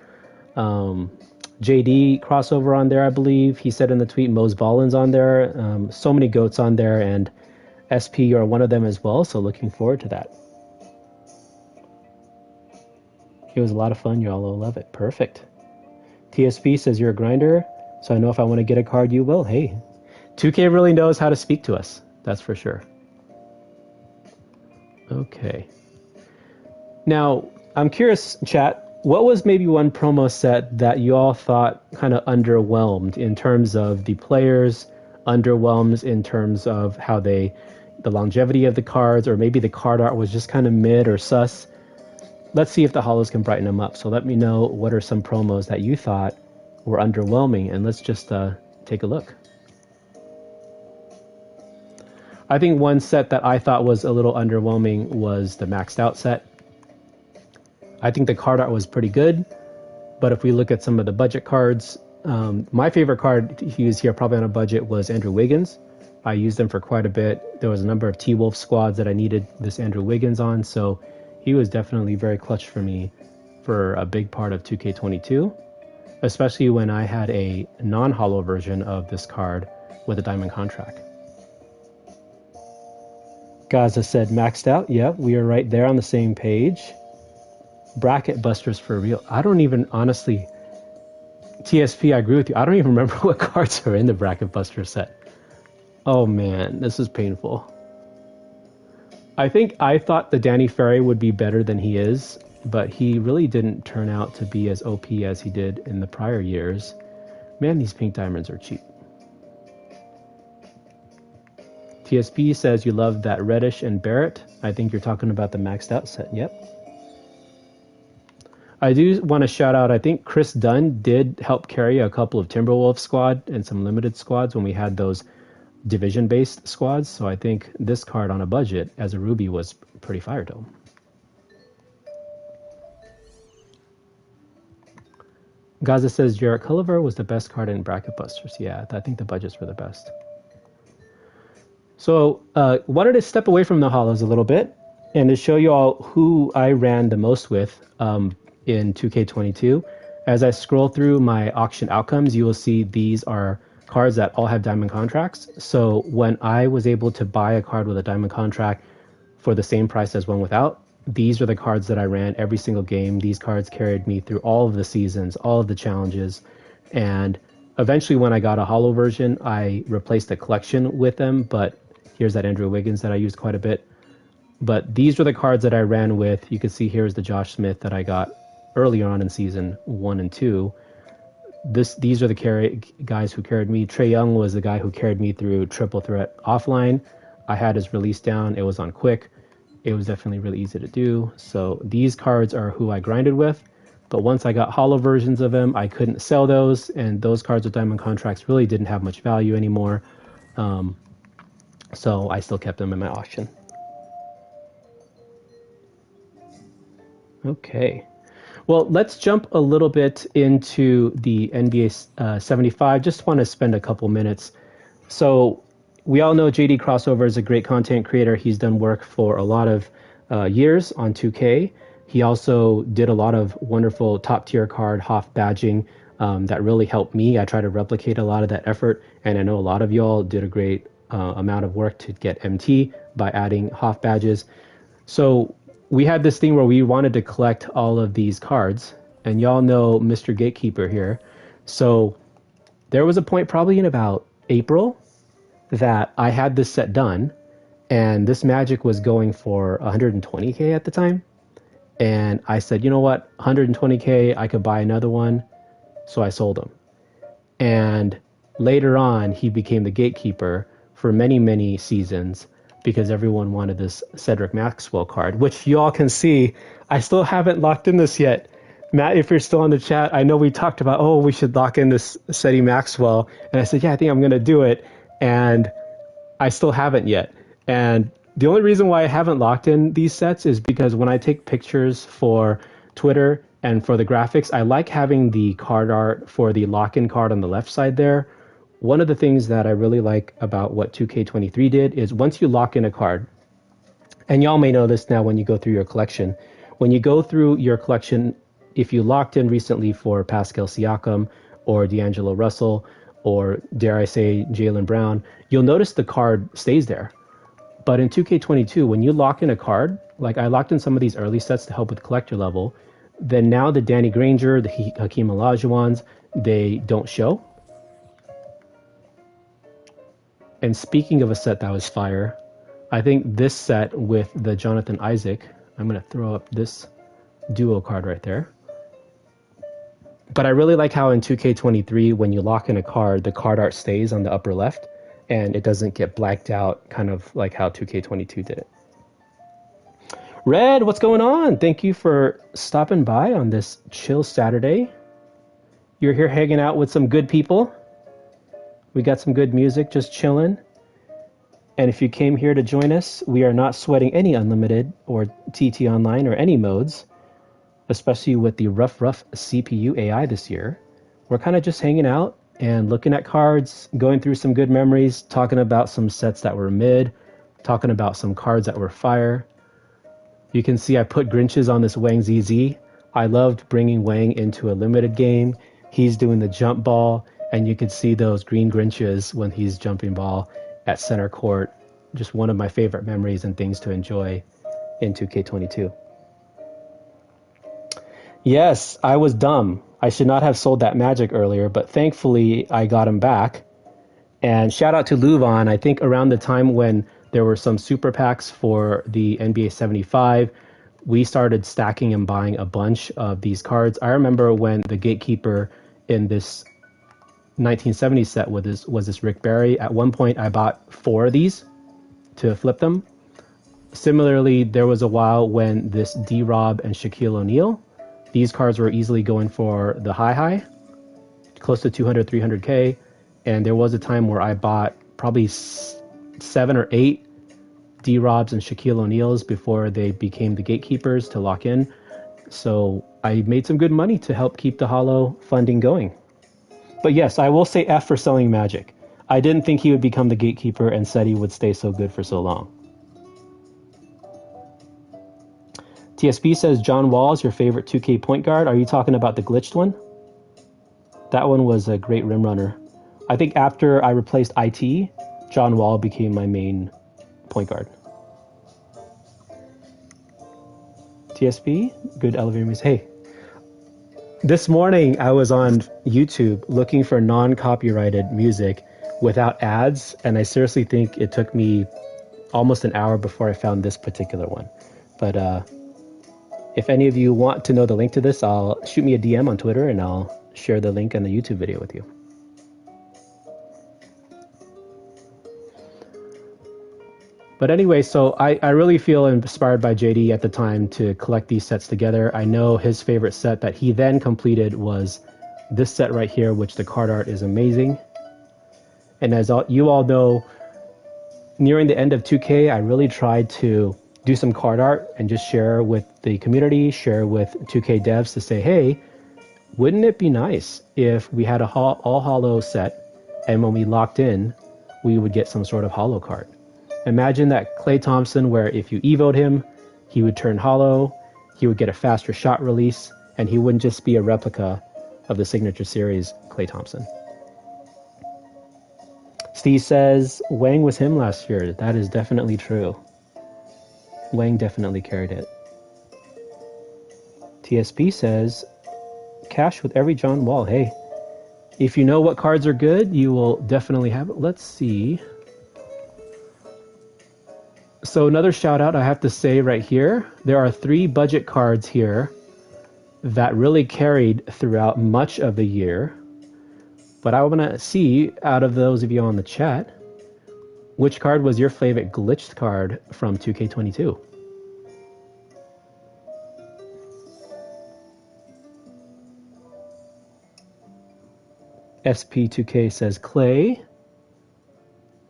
JD crossover on there, I believe. He said in the tweet, Mose Ballin's on there. So many GOATs on there, and SP are one of them as well, so looking forward to that. It was a lot of fun. You all will love it. Perfect. TSP says you're a grinder, so I know if I want to get a card, you will. Hey, 2K really knows how to speak to us. That's for sure. Okay. Now, I'm curious, chat, what was maybe one promo set that you all thought kind of underwhelmed in terms of the players, underwhelmed in terms of how the longevity of the cards, or maybe the card art was just kind of mid or sus? Let's see if the Holos can brighten them up. So let me know what are some promos that you thought were underwhelming, and let's just take a look. I think one set that I thought was a little underwhelming was the maxed out set. I think the card art was pretty good, but if we look at some of the budget cards, my favorite card to use here, probably on a budget, was Andrew Wiggins. I used them for quite a bit. There was a number of T-Wolf squads that I needed this Andrew Wiggins on, so he was definitely very clutch for me for a big part of 2K22, especially when I had a non-holo version of this card with a diamond contract. Gaza said maxed out. Yeah, we are right there on the same page. Bracket busters for real. I don't even, honestly, TSP, I agree with you. I don't even remember what cards are in the bracket buster set. Oh man, this is painful. I think I thought the Danny Ferry would be better than he is, but he really didn't turn out to be as OP as he did in the prior years. Man, these pink diamonds are cheap. TSP says you love that Reddish and Barrett. I think you're talking about the maxed out set. Yep. I do want to shout out, I think Chris Dunn did help carry a couple of Timberwolf squad and some limited squads when we had those division-based squads. So I think this card on a budget as a Ruby was pretty fire to him. Gaza says Jarrett Culliver was the best card in Bracket Busters. Yeah, I think the budgets were the best. So wanted to step away from the Holos a little bit and to show you all who I ran the most with in 2K22. As I scroll through my auction outcomes, you will see these are cards that all have diamond contracts. So when I was able to buy a card with a diamond contract for the same price as one without, these are the cards that I ran every single game. These cards carried me through all of the seasons, all of the challenges. And eventually when I got a holo version, I replaced the collection with them. But here's that Andrew Wiggins that I used quite a bit. But these were the cards that I ran with. You can see here's the Josh Smith that I got earlier on in season 1 and 2. These are the guys who carried me. Trae Young was the guy who carried me through Triple Threat offline. I had his release down. It was on quick. It was definitely really easy to do. So these cards are who I grinded with. But once I got holo versions of them, I couldn't sell those. And those cards with diamond contracts really didn't have much value anymore. So I still kept them in my auction. Okay. Well, let's jump a little bit into the NBA 75. Just want to spend a couple minutes. So we all know JD Crossover is a great content creator. He's done work for a lot of years on 2K. He also did a lot of wonderful top tier card HOF badging that really helped me. I try to replicate a lot of that effort, and I know a lot of y'all did a great amount of work to get MT by adding HOF badges. So we had this thing where we wanted to collect all of these cards, and y'all know Mr. Gatekeeper here. So there was a point probably in about April that I had this set done, and this Magic was going for 120K at the time. And I said, you know what, 120K, I could buy another one. So I sold him. And later on, he became the Gatekeeper for many, many seasons, because everyone wanted this Cedric Maxwell card, which you all can see. I still haven't locked in this yet. Matt, if you're still on the chat, I know we talked about, oh, we should lock in this Cedric Maxwell. And I said, yeah, I think I'm going to do it. And I still haven't yet. And the only reason why I haven't locked in these sets is because when I take pictures for Twitter and for the graphics, I like having the card art for the lock-in card on the left side there. One of the things that I really like about what 2K23 did is once you lock in a card, and y'all may know this now when you go through your collection, when you go through your collection, if you locked in recently for Pascal Siakam or D'Angelo Russell or, dare I say, Jaylen Brown, you'll notice the card stays there. But in 2K22, when you lock in a card, like I locked in some of these early sets to help with collector level, then now the Danny Granger, the Hakeem Olajuwons, they don't show. And speaking of a set that was fire, I think this set with the Jonathan Isaac, I'm going to throw up this duo card right there. But I really like how in 2K23, when you lock in a card, the card art stays on the upper left, and it doesn't get blacked out, kind of like how 2K22 did it. Red, what's going on? Thank you for stopping by on this chill Saturday. You're here hanging out with some good people. We got some good music, just chilling. And if you came here to join us, we are not sweating any unlimited or TT online or any modes, especially with the rough CPU AI this year. We're kind of just hanging out and looking at cards, going through some good memories, talking about some sets that were mid, talking about some cards that were fire. You can see I put Grinches on this Wang ZZ. I loved bringing Wang into a limited game. He's doing the jump ball, and you can see those green Grinches when he's jumping ball at center court. Just one of my favorite memories and things to enjoy in 2K22. Yes, I was dumb. I should not have sold that Magic earlier, but thankfully I got him back. And shout out to Luvan. I think around the time when there were some super packs for the NBA 75, we started stacking and buying a bunch of these cards. I remember when the Gatekeeper in this 1970 set was this Rick Barry. At one point, I bought 4 of these to flip them. Similarly, there was a while when this D-Rob and Shaquille O'Neal, these cards were easily going for the high, close to 200, 300K. And there was a time where I bought probably 7 or 8 D-Robs and Shaquille O'Neals before they became the Gatekeepers to lock in. So I made some good money to help keep the Holo funding going. But yes, I will say F for selling Magic. I didn't think he would become the Gatekeeper and said he would stay so good for so long. TSB says, John Wall is your favorite 2K point guard. Are you talking about the glitched one? That one was a great rim runner. I think after I replaced IT, John Wall became my main point guard. TSB, good elevator music. Hey, this morning I was on YouTube looking for non-copyrighted music without ads, and I seriously think it took me almost an hour before I found this particular one. But if any of you want to know the link to this, I'll shoot me a DM on Twitter and I'll share the link on the YouTube video with you. But anyway, so I really feel inspired by JD at the time to collect these sets together. I know his favorite set that he then completed was this set right here, which the card art is amazing. And as you all know, nearing the end of 2K, I really tried to do some card art and just share with the community, share with 2K devs to say, hey, wouldn't it be nice if we had a all holo set, and when we locked in, we would get some sort of holo card. Imagine that Klay Thompson, where if you evoed him, he would turn holo, he would get a faster shot release, and he wouldn't just be a replica of the Signature Series Klay Thompson. Steve says, Wang was him last year. That is definitely true. Wang definitely carried it. TSP says, cash with every John Wall. Hey, if you know what cards are good, you will definitely have it. Let's see. So another shout out I have to say right here, there are 3 budget cards here that really carried throughout much of the year. But I want to see, out of those of you on the chat, which card was your favorite glitched card from 2K22? SP2K says Klay.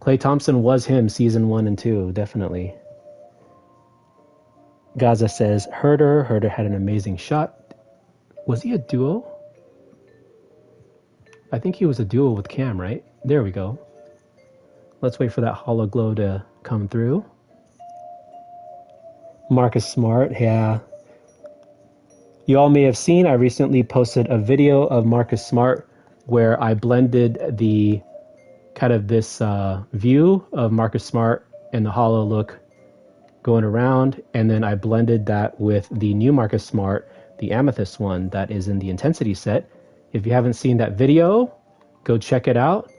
Klay Thompson was him, season 1 and 2, definitely. Gaza says Herder. Herder had an amazing shot. Was he a duo? I think he was a duo with Cam, right? There we go. Let's wait for that holo glow to come through. Marcus Smart, yeah. You all may have seen, I recently posted a video of Marcus Smart where I blended the kind of this view of Marcus Smart and the holo look going around, and then I blended that with the new Marcus Smart, the Amethyst one that is in the Intensity set. If you haven't seen that video, go check it out.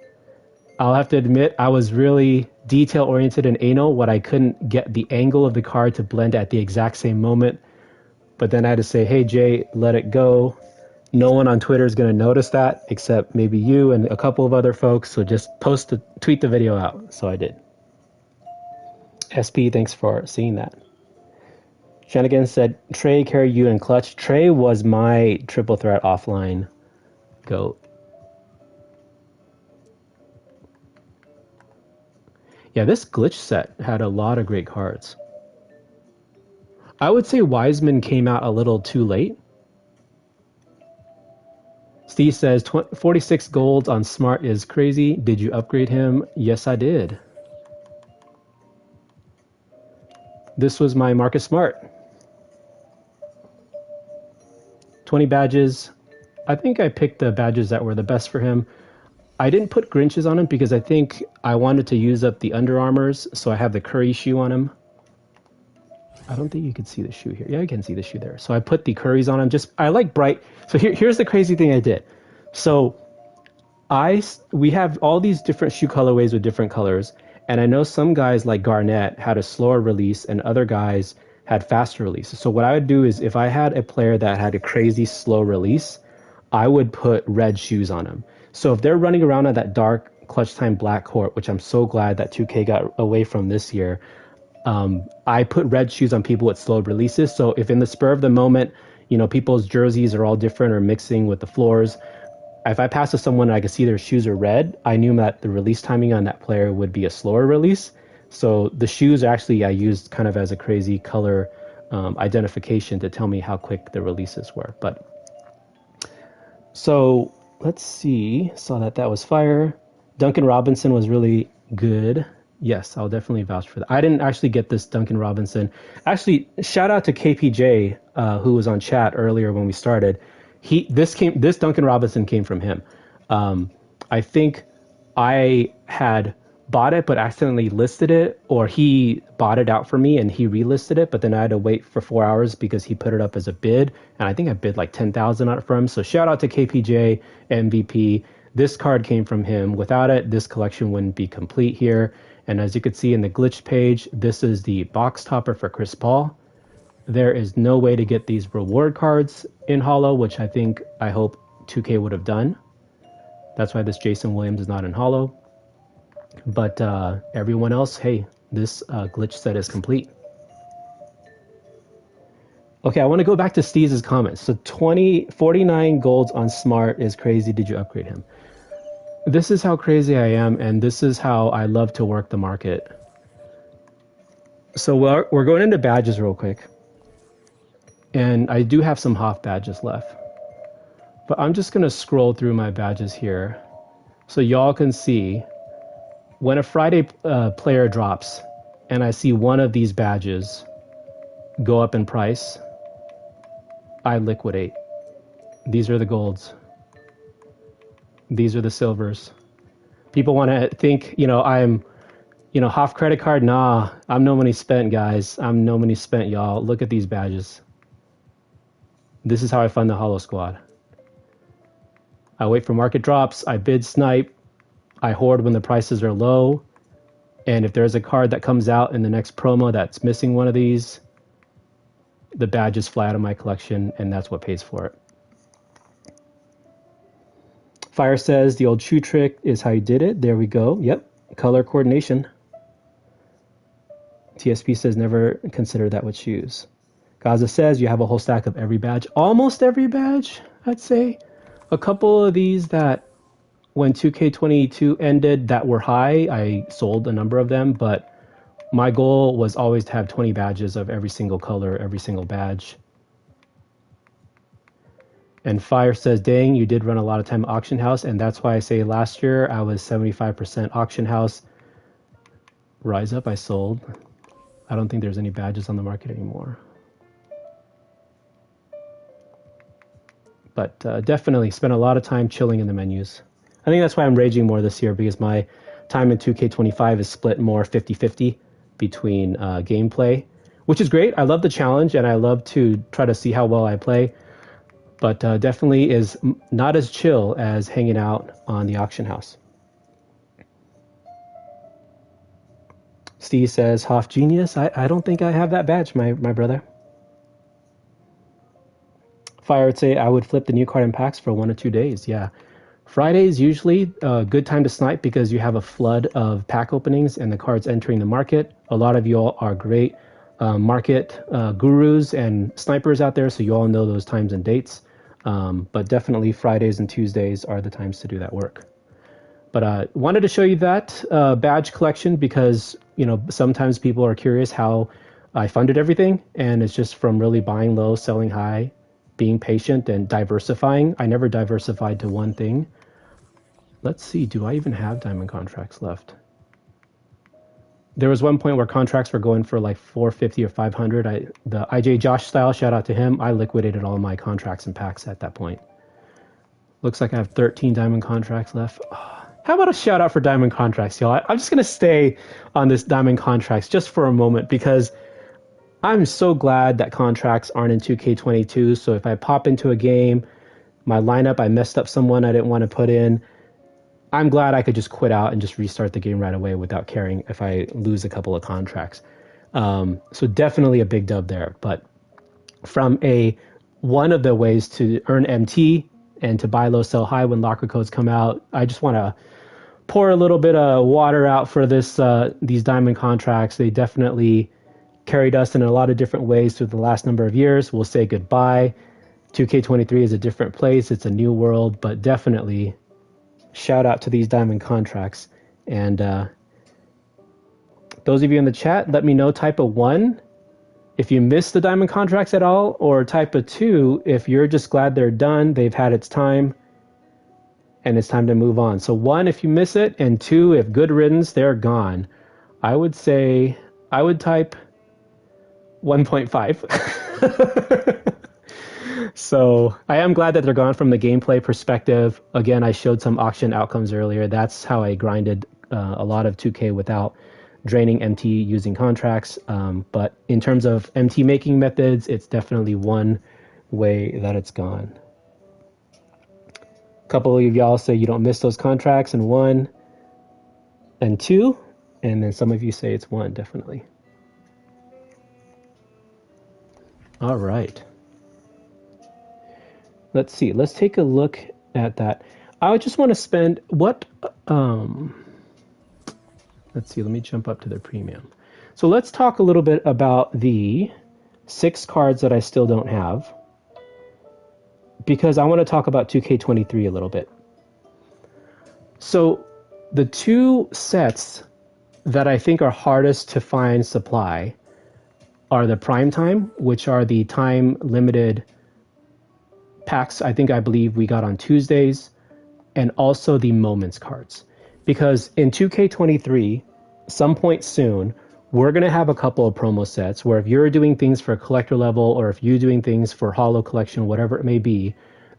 I'll have to admit, I was really detail-oriented and anal when I couldn't get the angle of the card to blend at the exact same moment. But then I had to say, hey, Jay, let it go. No one on Twitter is going to notice that except maybe you and a couple of other folks. So just tweet the video out. So I did. SP, thanks for seeing that. Shanigan said, Trey carried you in clutch. Trey was my triple threat offline GOAT. Yeah, this glitch set had a lot of great cards. I would say Wiseman came out a little too late. Steve says, 46 golds on Smart is crazy. Did you upgrade him? Yes, I did. This was my Marcus Smart. 20 badges. I think I picked the badges that were the best for him. I didn't put Grinches on him because I think I wanted to use up the Under Armours, so I have the Curry shoe on him. I don't think you can see the shoe here. Yeah, you can see the shoe there. So I put the Currys on him. I like bright. So here's the crazy thing I did. So we have all these different shoe colorways with different colors, and I know some guys like Garnett had a slower release and other guys had faster releases. So what I would do is if I had a player that had a crazy slow release, I would put red shoes on him. So if they're running around on that dark clutch time black court, which I'm so glad that 2K got away from this year, I put red shoes on people with slow releases. So if in the spur of the moment, people's jerseys are all different or mixing with the floors, if I pass to someone and I could see their shoes are red, I knew that the release timing on that player would be a slower release. So the shoes actually I used kind of as a crazy color identification to tell me how quick the releases were. So let's see. Saw that was fire. Duncan Robinson was really good. Yes, I'll definitely vouch for that. I didn't actually get this Duncan Robinson. Actually, shout out to KPJ, who was on chat earlier when we started. This Duncan Robinson came from him. I think I had bought it but accidentally listed it, or he bought it out for me and he relisted it, but then I had to wait for 4 hours because he put it up as a bid, and I think I bid like 10,000 on it for him. So shout out to KPJ MVP. This card came from him. Without it, this collection wouldn't be complete here. And as you can see in the glitch page, this is the box topper for Chris Paul. There is no way to get these reward cards in Holo, which I hope 2K would have done. That's why this Jason Williams is not in Holo. But everyone else, hey, this glitch set is complete. Okay, I want to go back to Steve's comments. So 49 golds on Smart is crazy. Did you upgrade him? This is how crazy I am, and this is how I love to work the market. So we're going into badges real quick. And I do have some Hoff badges left. But I'm just going to scroll through my badges here so y'all can see when a Friday player drops and I see one of these badges go up in price, I liquidate. These are the golds. These are the silvers. People want to think, I'm, Hoff credit card. Nah, I'm no money spent, guys. I'm no money spent, y'all. Look at these badges. This is how I fund the Holo Squad. I wait for market drops. I bid snipe. I hoard when the prices are low. And if there's a card that comes out in the next promo that's missing one of these, the badge is flat in my collection, and that's what pays for it. Fire says the old shoe trick is how you did it. There we go. Yep. Color coordination. TSP says never consider that with shoes. Gaza says you have a whole stack of every badge. Almost every badge, I'd say. A couple of these that when 2K22 ended that were high, I sold a number of them, but my goal was always to have 20 badges of every single color, every single badge. And Fire says, dang, you did run a lot of time auction house, and that's why I say last year I was 75% auction house. Rise Up, I sold. I don't think there's any badges on the market anymore. But definitely spent a lot of time chilling in the menus. I think that's why I'm raging more this year, because my time in 2K25 is split more 50-50 between gameplay, which is great. I love the challenge, and I love to try to see how well I play, but definitely is not as chill as hanging out on the auction house. Steve says, Hoff Genius. I don't think I have that badge, my brother. Fire would say I would flip the new card in packs for 1 or 2 days. Yeah. Friday is usually a good time to snipe because you have a flood of pack openings and the cards entering the market. A lot of you all are great market gurus and snipers out there, so you all know those times and dates. But definitely Fridays and Tuesdays are the times to do that work. But I wanted to show you that badge collection because, sometimes people are curious how I funded everything, and it's just from really buying low, selling high, being patient, and diversifying. I never diversified to one thing. Let's see, do I even have diamond contracts left? There was one point where contracts were going for like 450 or 500. The IJ Josh style, shout out to him. I liquidated all my contracts and packs at that point. Looks like I have 13 diamond contracts left. How about a shout out for diamond contracts, y'all? I'm just going to stay on this diamond contracts just for a moment because I'm so glad that contracts aren't in 2K22. So if I pop into a game, my lineup, I messed up someone I didn't want to put in, I'm glad I could just quit out and just restart the game right away without caring if I lose a couple of contracts. So definitely a big dub there. But from one of the ways to earn MT and to buy low, sell high when locker codes come out, I just want to pour a little bit of water out for these diamond contracts. They definitely carried us in a lot of different ways through the last number of years. We'll say goodbye. 2K23 is a different place. It's a new world, but definitely shout out to these diamond contracts. And those of you in the chat, let me know type of 1 if you missed the diamond contracts at all, or type of 2 if you're just glad they're done, they've had its time, and it's time to move on. So 1 if you miss it, and 2 if good riddance, they're gone. I would say I would type 1.5. So I am glad that they're gone from the gameplay perspective. Again, I showed some auction outcomes earlier. That's how I grinded a lot of 2K without draining MT using contracts. But in terms of MT making methods, it's definitely one way that it's gone. A couple of y'all say you don't miss those contracts, and 1 and 2. And then some of you say it's 1, definitely. All right. Let's see. Let's take a look at that. I just want to spend what let's see, let me jump up to the premium. So let's talk a little bit about the 6 cards that I still don't have, because I want to talk about 2K23 a little bit. So the 2 sets that I think are hardest to find supply are the Prime Time, which are the time limited packs I believe we got on Tuesdays, and also the Moments cards. Because in 2K23, some point soon, we're going to have a couple of promo sets where if you're doing things for collector level or if you're doing things for Holo collection, whatever it may be,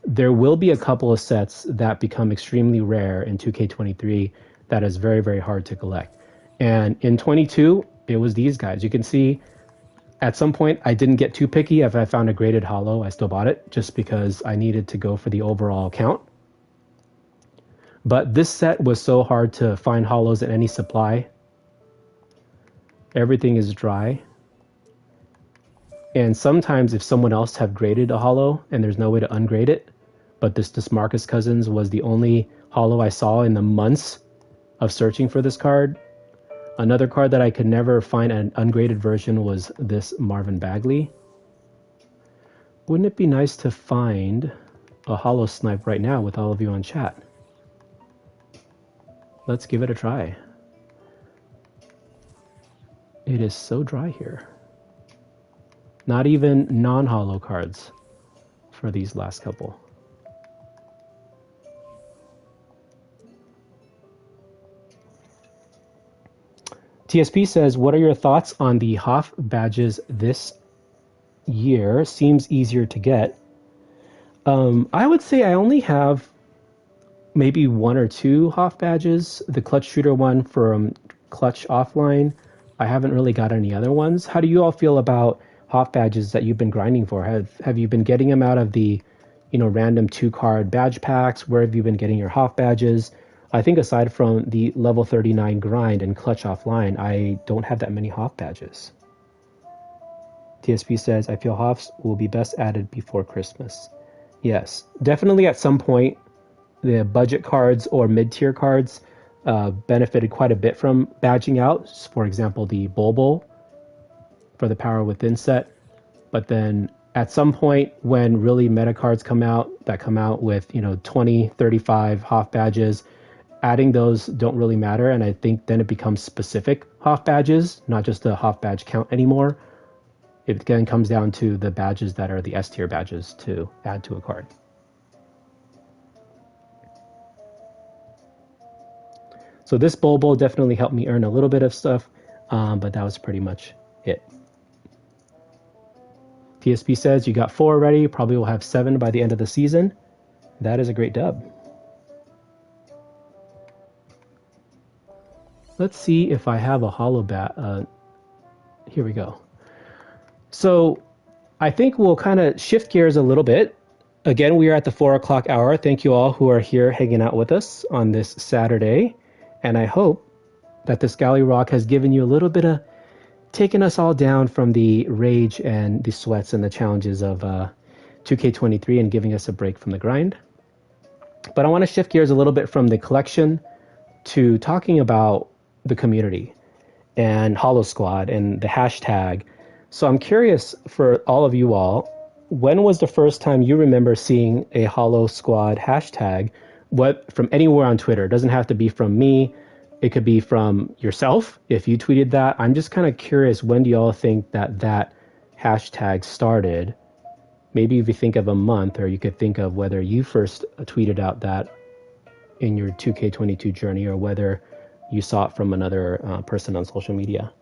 there will be a couple of sets that become extremely rare in 2K23 that is very, very hard to collect. And in 22, it was these guys. You can see at some point I didn't get too picky. If I found a graded Holo, I still bought it just because I needed to go for the overall count. But this set was so hard to find Holos in any supply. Everything is dry. And sometimes if someone else have graded a Holo and there's no way to ungrade it, but this DeMarcus Cousins was the only Holo I saw in the months of searching for this card. Another card that I could never find an ungraded version was this Marvin Bagley. Wouldn't it be nice to find a Holo snipe right now with all of you on chat? Let's give it a try. It is so dry here. Not even non-Holo cards for these last couple. TSP says, what are your thoughts on the Hoff badges this year? Seems easier to get. I would say I only have maybe 1 or 2 Hoff badges. The Clutch Shooter one from Clutch Offline. I haven't really got any other ones. How do you all feel about Hoff badges that you've been grinding for? Have you been getting them out of the, random 2-card badge packs? Where have you been getting your Hoff badges? I think aside from the level 39 grind and Clutch Offline, I don't have that many Hoff badges. TSP says, I feel Hoffs will be best added before Christmas. Yes, definitely at some point, the budget cards or mid-tier cards benefited quite a bit from badging out. For example, the Bulbul for the Power Within set. But then at some point when really meta cards come out with 20, 35 Hoff badges, adding those don't really matter. And I think then it becomes specific Hoff badges, not just the Hoff badge count anymore. It again comes down to the badges that are the S tier badges to add to a card. So this Bulbul definitely helped me earn a little bit of stuff, but that was pretty much it. TSP says you got 4 already, probably will have 7 by the end of the season. That is a great dub. Let's see if I have a Holo bat. Here we go. So I think we'll kind of shift gears a little bit. Again, we are at the 4 o'clock hour. Thank you all who are here hanging out with us on this Saturday. And I hope that this Galley Rock has given you a little bit of taking us all down from the rage and the sweats and the challenges of 2K23 and giving us a break from the grind. But I want to shift gears a little bit from the collection to talking about the community and Holo Squad and the hashtag. So I'm curious for all of you all, when was the first time you remember seeing a Holo Squad hashtag? What from anywhere on Twitter? It doesn't have to be from me. It could be from yourself if you tweeted that. I'm just kind of curious, when do y'all think that hashtag started? Maybe if you think of a month, or you could think of whether you first tweeted out that in your 2K22 journey, or whether you saw it from another person on social media.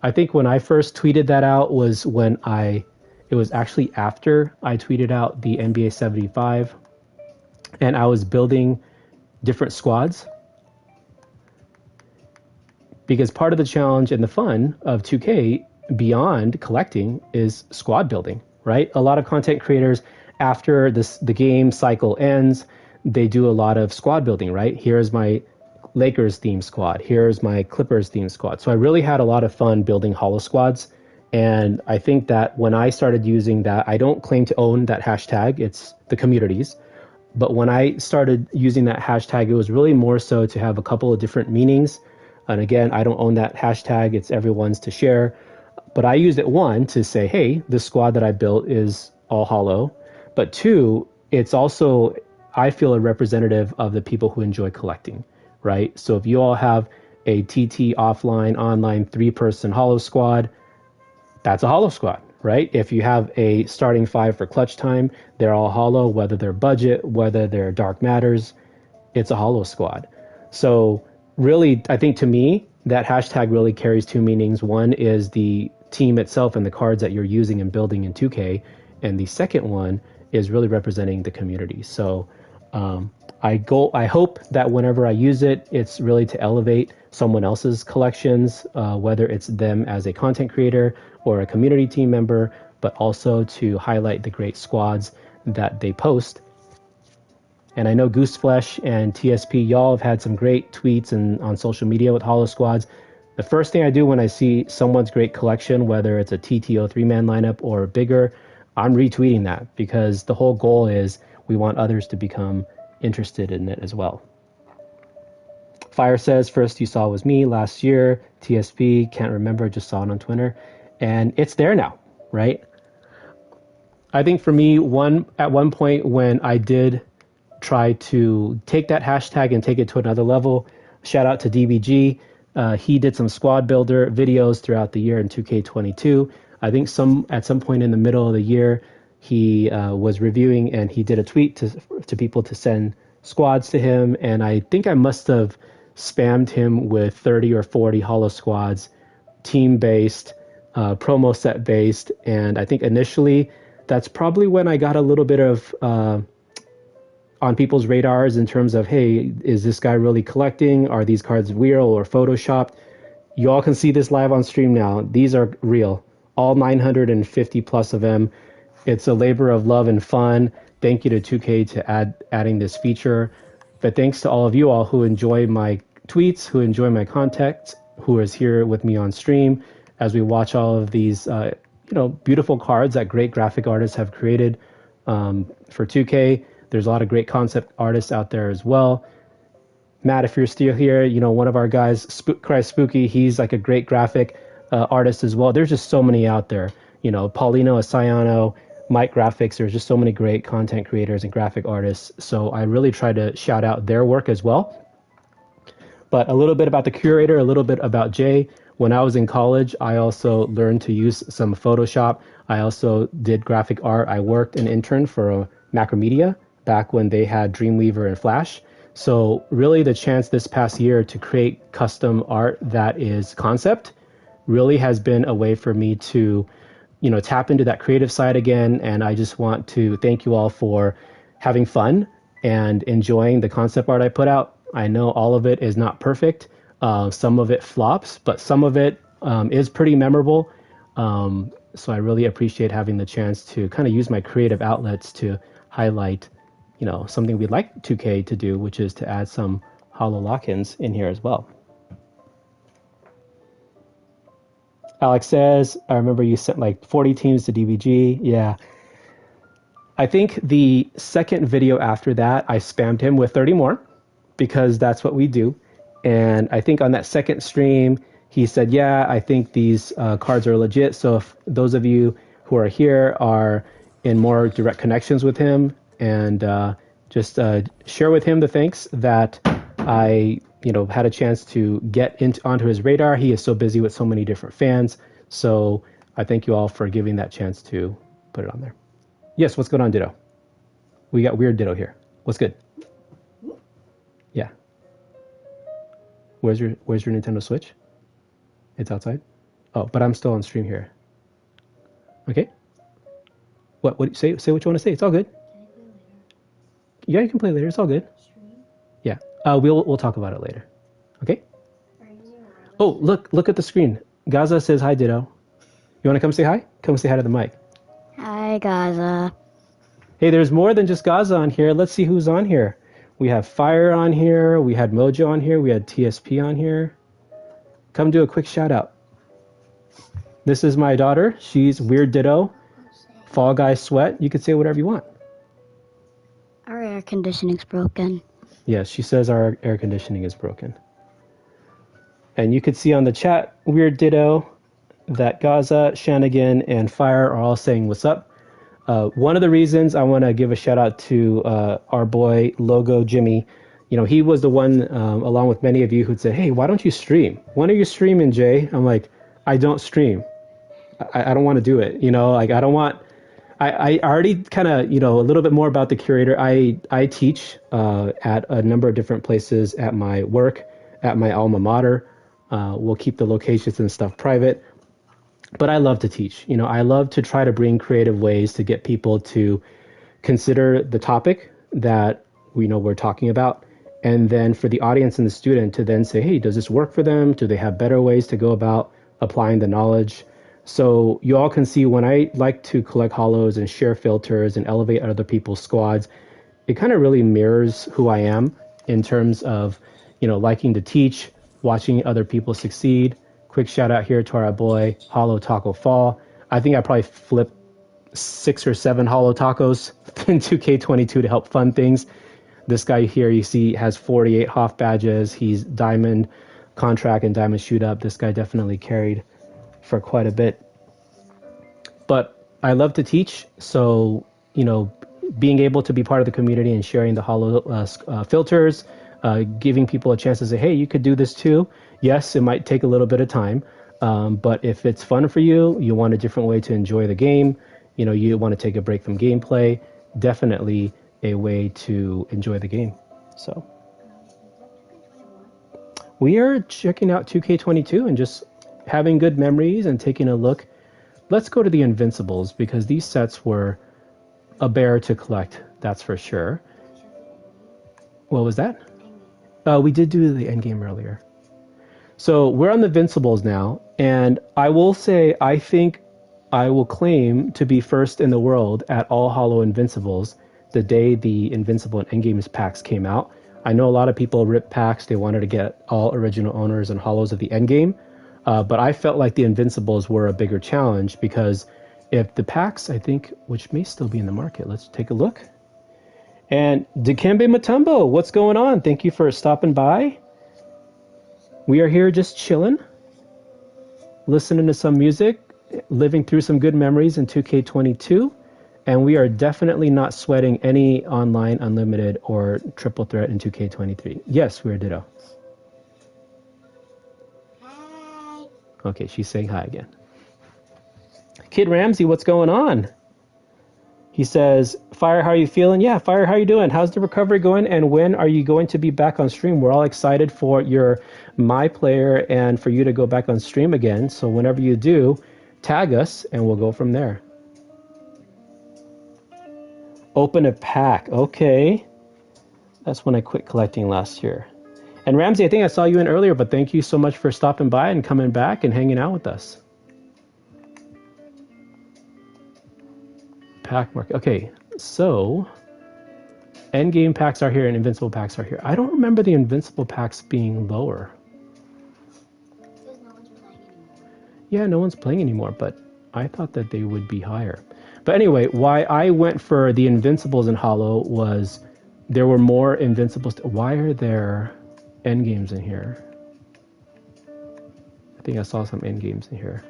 I think when I first tweeted that out was it was actually after I tweeted out the NBA 75, and I was building different squads. Because part of the challenge and the fun of 2K beyond collecting is squad building, right? A lot of content creators after the game cycle ends, they do a lot of squad building, right? Here's my Lakers theme squad. Here's my Clippers theme squad. So I really had a lot of fun building Holo squads. And I think that when I started using that, I don't claim to own that hashtag. It's the communities. But when I started using that hashtag, it was really more so to have a couple of different meanings. And again, I don't own that hashtag. It's everyone's to share. But I used it, one, to say, hey, the squad that I built is all Holo. But two, it's also, I feel, a representative of the people who enjoy collecting, right? So if you all have a TT offline, online 3-person Holo squad, that's a Holo squad, right? If you have a starting 5 for clutch time, they're all Holo, whether they're budget, whether they're dark matters, it's a Holo squad. So really, I think to me, that hashtag really carries two meanings. One is the team itself and the cards that you're using and building in 2K. And the second one is really representing the community. So I hope that whenever I use it, it's really to elevate someone else's collections, whether it's them as a content creator or a community team member, but also to highlight the great squads that they post. And I know Gooseflesh and TSP, y'all have had some great tweets and on social media with Holo squads. The first thing I do when I see someone's great collection, whether it's a TTO 3-man lineup or bigger, I'm retweeting that, because the whole goal is we want others to become interested in it as well. Fire says, first you saw was me last year. TSP, can't remember, just saw it on Twitter. And it's there now, right? I think for me, at one point when I did try to take that hashtag and take it to another level, shout out to DBG. He did some squad builder videos throughout the year in 2K22. I think at some point in the middle of the year, he was reviewing and he did a tweet to people to send squads to him. And I think I must have spammed him with 30 or 40 Holo squads, team-based, promo set-based. And I think initially, that's probably when I got a little bit of on people's radars in terms of, hey, is this guy really collecting? Are these cards real or photoshopped? You all can see this live on stream now. These are real. All 950 plus of them. It's a labor of love and fun. Thank you to 2K to adding this feature. But thanks to all of you all who enjoy my tweets, who enjoy my content, who is here with me on stream as we watch all of these beautiful cards that great graphic artists have created for 2K. There's a lot of great concept artists out there as well. Matt, if you're still here, one of our guys, Cry Spooky, he's like a great graphic artist as well. There's just so many out there. Paulino Asayano, Mike Graphics, there's just so many great content creators and graphic artists. So I really try to shout out their work as well. But a little bit about the curator, a little bit about Jay. When I was in college, I also learned to use some Photoshop. I also did graphic art. I worked an intern for Macromedia back when they had Dreamweaver and Flash. So really the chance this past year to create custom art that is concept really has been a way for me to, tap into that creative side again. And I just want to thank you all for having fun and enjoying the concept art I put out. I know all of it is not perfect. Some of it flops, but some of it is pretty memorable. So I really appreciate having the chance to kind of use my creative outlets to highlight something we'd like 2K to do, which is to add some Holo lock-ins in here as well. Alex says, I remember you sent like 40 teams to DBG. Yeah. I think the second video after that, I spammed him with 30 more because that's what we do. And I think on that second stream, he said, yeah, I think these cards are legit. So if those of you who are here are in more direct connections with him, and just share with him the thanks that I, had a chance to get onto his radar. He is so busy with so many different fans. So I thank you all for giving that chance to put it on there. Yes, what's going on, Ditto? We got Weird Ditto here. What's good? Yeah. Where's your Nintendo Switch? It's outside? Oh, but I'm still on stream here. Okay. What say what you want to say? It's all good. Yeah, you can play later. It's all good. Yeah. We'll talk about it later. Okay? Oh, look at the screen. Gaza says hi, Ditto. You want to come say hi? Come say hi to the mic. Hi, Gaza. Hey, there's more than just Gaza on here. Let's see who's on here. We have Fire on here. We had Mojo on here. We had TSP on here. Come do a quick shout out. This is my daughter. She's Weird Ditto. Fall Guy Sweat. You could say whatever you want. Our air conditioning's broken. Yes, she says our air conditioning is broken. And you could see on the chat, Weird Ditto, that Gaza, Shanigan, and Fire are all saying what's up. One of the reasons I want to give a shout out to our boy Logo Jimmy. You know, he was the one, along with many of you, who'd say, "Hey, why don't you stream? When are you streaming, Jay?" I'm like, I don't stream. I don't want to do it. You know, like I don't want. I already kind of, you know, a little bit more about the curator. I teach at a number of different places at my work, at my alma mater. We'll keep the locations and stuff private. But I love to teach. You know, I love to try to bring creative ways to get people to consider the topic that we know we're talking about. And then for the audience and the student to then say, hey, does this work for them? Do they have better ways to go about applying the knowledge? So you all can see when I like to collect holos and share filters and elevate other people's squads, it kind of really mirrors who I am in terms of, you know, liking to teach, watching other people succeed. Quick shout out here to our boy Holo Taco Fall. I think I probably flipped 6 or 7 Holo Tacos in 2K22 to help fund things. This guy here you see has 48 Hoff badges. He's Diamond Contract and Diamond Shoot Up. This guy definitely carried for quite a bit. But I love to teach, so, you know, being able to be part of the community and sharing the Holo filters, giving people a chance to say, hey, you could do this too. Yes, it might take a little bit of time, but if it's fun for you, you want a different way to enjoy the game, you know, you want to take a break from gameplay, definitely a way to enjoy the game. So we are checking out 2K22 and just having good memories and taking a look. Let's go to the Invincibles because these sets were a bear to collect, that's for sure. What was that? We did do the endgame earlier. So we're on the Invincibles now, and I will say I think I will claim to be first in the world at all Holo Invincibles the day the Invincible and Endgames packs came out. I know a lot of people ripped packs. They wanted to get all original owners and Holos of the Endgame, but I felt like the Invincibles were a bigger challenge because if the packs, I think, which may still be in the market, let's take a look. And Dikembe Mutombo, what's going on? Thank you for stopping by. We are here just chilling, listening to some music, living through some good memories in 2K22, and we are definitely not sweating any online unlimited or triple threat in 2K23. Yes, we're ditto. Hi. Okay, she's saying hi again. Kid Ramsey, what's going on? He says, Fire, how are you feeling? Yeah, Fire, how are you doing? How's the recovery going? And when are you going to be back on stream? We're all excited for your My Player and for you to go back on stream again. So whenever you do, tag us and we'll go from there. Open a pack. Okay. That's when I quit collecting last year. And Ramsey, I think I saw you in earlier, but thank you so much for stopping by and coming back and hanging out with us. Pack market. Okay, so endgame packs are here and invincible packs are here. I don't remember the invincible packs being lower. Because no one's playing anymore. Yeah, no one's playing anymore, but I thought that they would be higher. But anyway, why I went for the invincibles in Holo was there were more invincibles. Why are there endgames in here? I think I saw some endgames in here.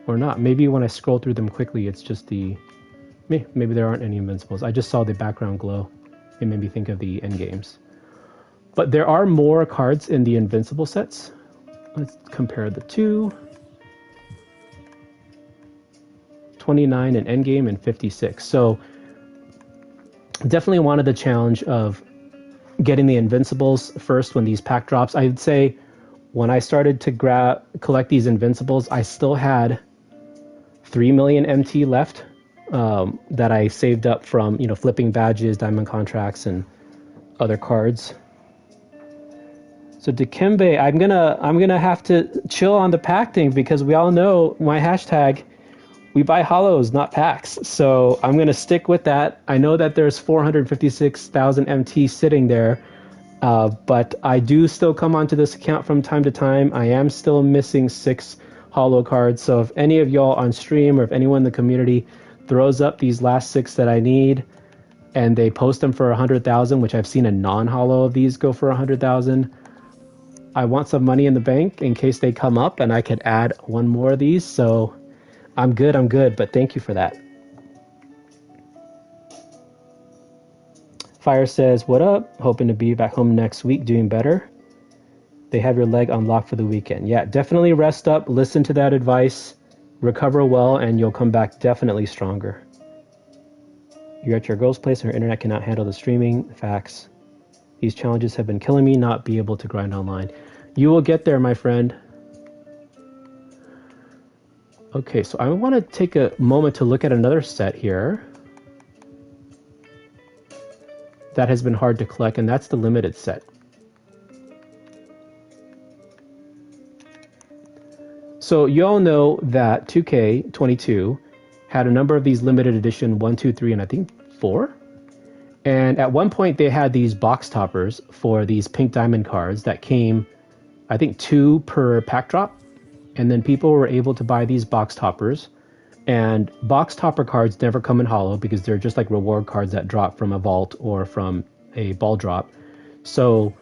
Or not. Maybe when I scroll through them quickly, it's just the... Maybe there aren't any invincibles. I just saw the background glow. It made me think of the endgames. But there are more cards in the invincible sets. Let's compare the two. 29 in endgame and 56. So definitely wanted the challenge of getting the invincibles first when these pack drops. I would say when I started to collect these invincibles, I still had 3 million MT left that I saved up from, you know, flipping badges, diamond contracts, and other cards. So Dikembe, I'm gonna have to chill on the pack thing because we all know my hashtag. We buy Holos, not packs. So I'm going to stick with that. I know that there's 456,000 MT sitting there, but I do still come onto this account from time to time. I am still missing 6 Holo cards. So if any of y'all on stream or if anyone in the community throws up these last 6 that I need and they post them for 100,000, which I've seen a non-Holo of these go for 100,000, I want some money in the bank in case they come up and I could add one more of these. So I'm good, but thank you for that. Fire says, what up? Hoping to be back home next week, doing better. They have your leg unlocked for the weekend. Yeah, definitely rest up, listen to that advice, recover well, and you'll come back definitely stronger. You're at your girl's place and her internet cannot handle the streaming. Facts. These challenges have been killing me, not be able to grind online. You will get there, my friend. Okay, so I want to take a moment to look at another set here that has been hard to collect, and that's the limited set. So you all know that 2K22 had a number of these limited edition 1, 2, 3, and I think 4. And at one point they had these box toppers for these pink diamond cards that came, I think 2 per pack drop. And then people were able to buy these box toppers. And box topper cards never come in holo because they're just like reward cards that drop from a vault or from a ball drop. So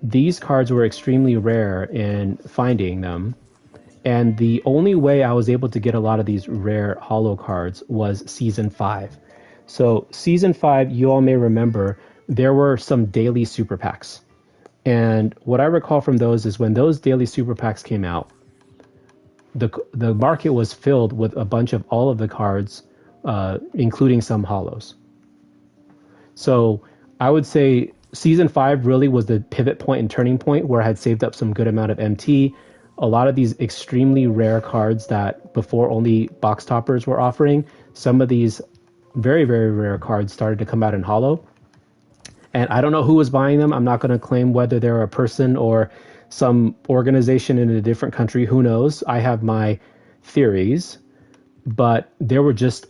these cards were extremely rare in finding them. And the only way I was able to get a lot of these rare holo cards was Season 5. So Season 5, you all may remember, there were some daily super packs. And what I recall from those is when those daily super packs came out, the market was filled with a bunch of all of the cards, including some holos. So I would say Season 5 really was the pivot point and turning point where I had saved up some good amount of MT. A lot of these extremely rare cards that before only box toppers were offering, some of these very, very rare cards started to come out in holo. And I don't know who was buying them. I'm not going to claim whether they're a person or some organization in a different country. Who knows? I have my theories. But there were just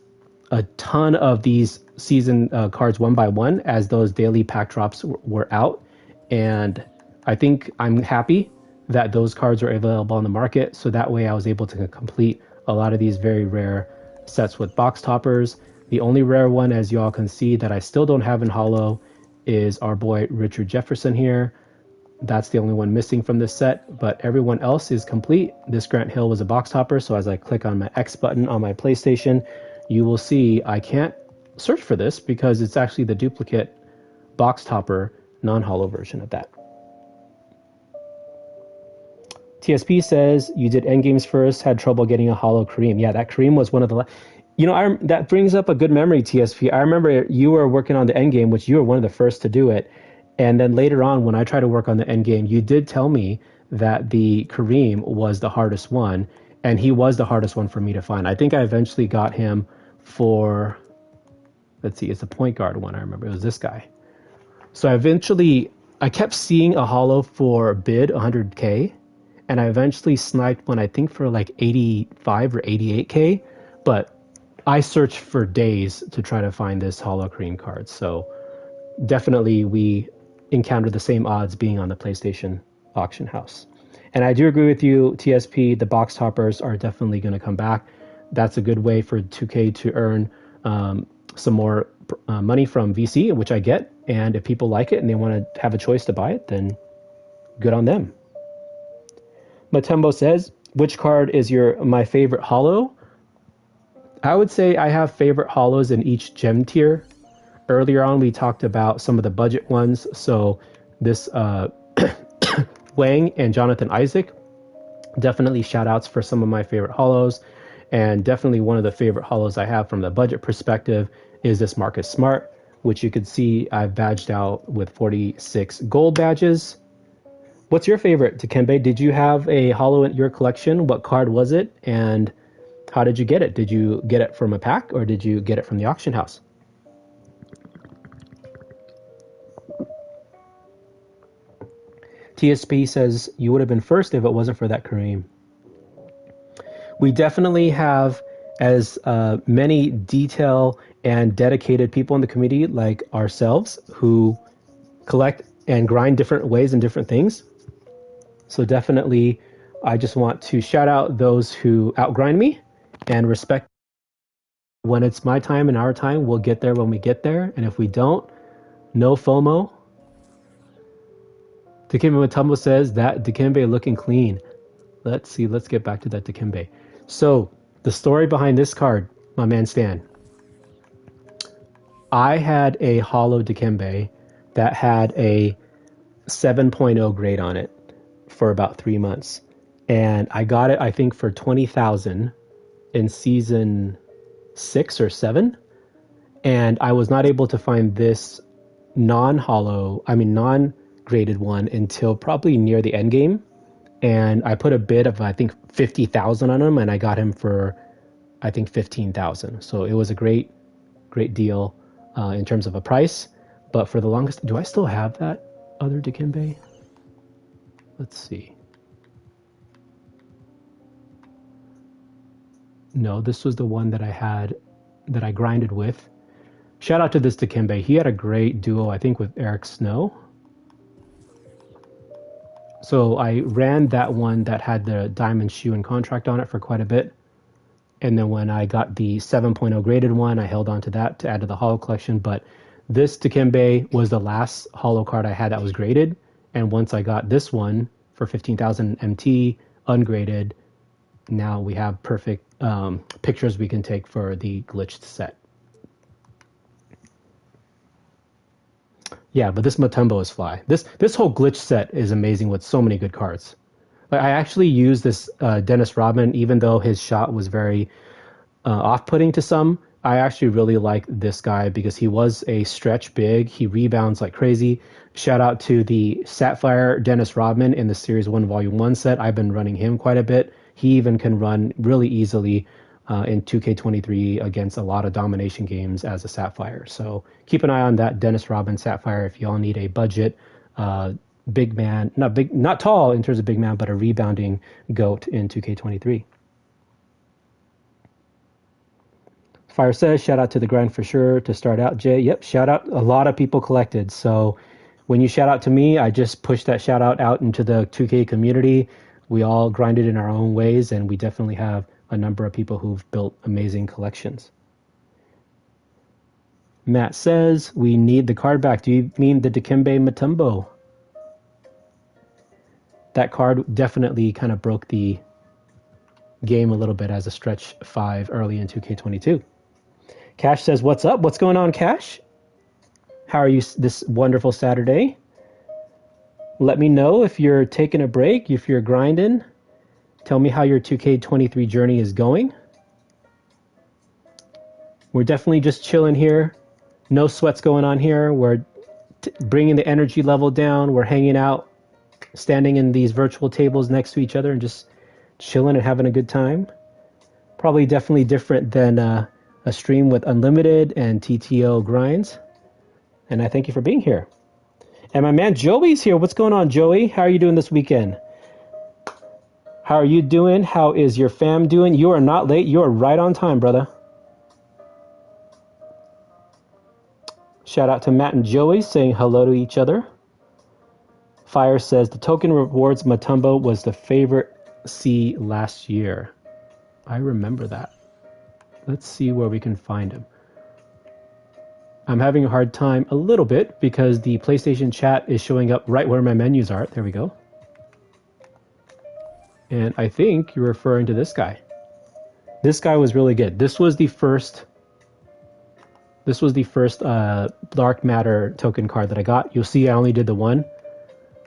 a ton of these season cards one by one as those daily pack drops were out. And I think I'm happy that those cards are available on the market. So that way I was able to complete a lot of these very rare sets with box toppers. The only rare one, as you all can see, that I still don't have in holo is our boy Richard Jefferson here. That's the only one missing from this set, but everyone else is complete. This Grant Hill was a box topper, so as I click on my X button on my PlayStation, you will see I can't search for this because it's actually the duplicate box topper non-holo version of that. TSP says, you did endgames first, had trouble getting a holo Kareem. Yeah, that Kareem was one of the... that brings up a good memory, TSP. I remember you were working on the endgame, which you were one of the first to do it. And then later on, when I tried to work on the endgame, you did tell me that the Kareem was the hardest one, and he was the hardest one for me to find. I think I eventually got him for... Let's see, it's a point guard one, I remember. It was this guy. So I kept seeing a holo for bid 100K, and I eventually sniped one, I think, for like 85 or 88K, but I searched for days to try to find this holo Kareem card. So definitely we encountered the same odds being on the PlayStation auction house. And I do agree with you, TSP, the box toppers are definitely going to come back. That's a good way for 2K to earn some more money from VC, which I get. And if people like it and they want to have a choice to buy it, then good on them. Matembo says, which card is my favorite holo? I would say I have favorite holos in each gem tier. Earlier on, we talked about some of the budget ones. So this Wang and Jonathan Isaac, definitely shout outs for some of my favorite holos. And definitely one of the favorite holos I have from the budget perspective is this Marcus Smart, which you could see I've badged out with 46 gold badges. What's your favorite, Dikembe? Did you have a holo in your collection? What card was it? And how did you get it? Did you get it from a pack or did you get it from the auction house? TSP says, you would have been first if it wasn't for that Kareem. We definitely have as many detail and dedicated people in the community like ourselves who collect and grind different ways and different things. So definitely, I just want to shout out those who outgrind me and respect. When it's my time and our time, we'll get there when we get there. And if we don't, no FOMO. Dikembe Mutombo says that Dikembe looking clean. Let's see. Let's get back to that Dikembe. So the story behind this card, my man Stan. I had a Holo Dikembe that had a 7.0 grade on it for about 3 months. And I got it, I think, for 20,000 in season 6 or 7. And I was not able to find this non-graded one until probably near the end game. And I put a bid of, I think, 50,000 on him, and I got him for, I think, 15,000. So it was a great deal in terms of a price. But for the longest, do I still have that other Dikembe? Let's see. No, this was the one that I had, that I grinded with. Shout out to this Dikembe. He had a great duo, I think, with Eric Snow. So I ran that one that had the diamond shoe and contract on it for quite a bit. And then when I got the 7.0 graded one, I held on to that to add to the Holo collection. But this Dikembe was the last Holo card I had that was graded. And once I got this one for 15,000 MT, ungraded, now we have perfect pictures we can take for the glitched set. Yeah, but this Mutombo is fly. This whole glitch set is amazing with so many good cards. Like, I actually used this Dennis Rodman, even though his shot was very off-putting to some. I actually really like this guy because he was a stretch big. He rebounds like crazy. Shout out to the Sapphire Dennis Rodman in the Series 1 Volume 1 set. I've been running him quite a bit. He even can run really easily in 2K23 against a lot of domination games as a Sapphire. So keep an eye on that Dennis Rodman Sapphire if y'all need a budget big man, not tall in terms of big man, but a rebounding GOAT in 2K23. Fire says, shout out to the grind for sure to start out, Jay. Yep, shout out. A lot of people collected. So when you shout out to me, I just push that shout out into the 2K community. We all grinded in our own ways, and we definitely have a number of people who've built amazing collections. Matt says, we need the card back. Do you mean the Dikembe Mutombo? That card definitely kind of broke the game a little bit as a stretch 5 early in 2K22. Cash says, what's up? What's going on, Cash? How are you this wonderful Saturday? Let me know if you're taking a break, if you're grinding. Tell me how your 2K23 journey is going. We're definitely just chilling here. No sweats going on here. We're bringing the energy level down. We're hanging out, standing in these virtual tables next to each other and just chilling and having a good time. Probably definitely different than a stream with unlimited and TTO grinds. And I thank you for being here. And my man Joey's here. What's going on, Joey? How are you doing this weekend? How are you doing? How is your fam doing? You are not late. You are right on time, brother. Shout out to Matt and Joey saying hello to each other. Fire says the token rewards Mutombo was the favorite C last year. I remember that. Let's see where we can find him. I'm having a hard time a little bit because the PlayStation chat is showing up right where my menus are. There we go. And I think you're referring to this guy. This guy was really good. This was the first Dark Matter token card that I got. You'll see I only did the one.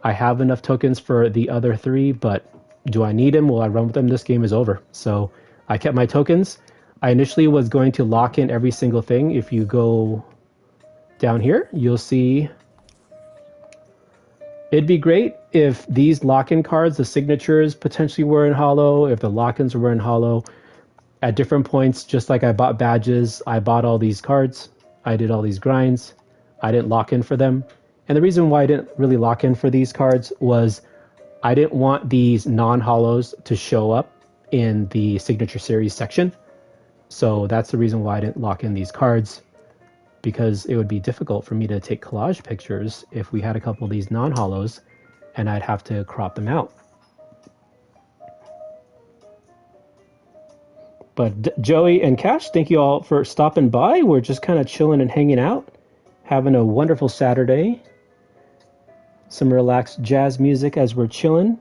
I have enough tokens for the other 3, but do I need them? Will I run with them? This game is over. So I kept my tokens. I initially was going to lock in every single thing. If you go down here, you'll see it'd be great if these lock-in cards, the signatures potentially were in Holo, if the lock-ins were in Holo. At different points, just like I bought badges, I bought all these cards. I did all these grinds. I didn't lock in for them. And the reason why I didn't really lock in for these cards was I didn't want these non-Holos to show up in the signature series section. So that's the reason why I didn't lock in these cards, because it would be difficult for me to take collage pictures if we had a couple of these non-holos, and I'd have to crop them out. But Joey and Cash, thank you all for stopping by. We're just kind of chilling and hanging out, having a wonderful Saturday. Some relaxed jazz music as we're chilling.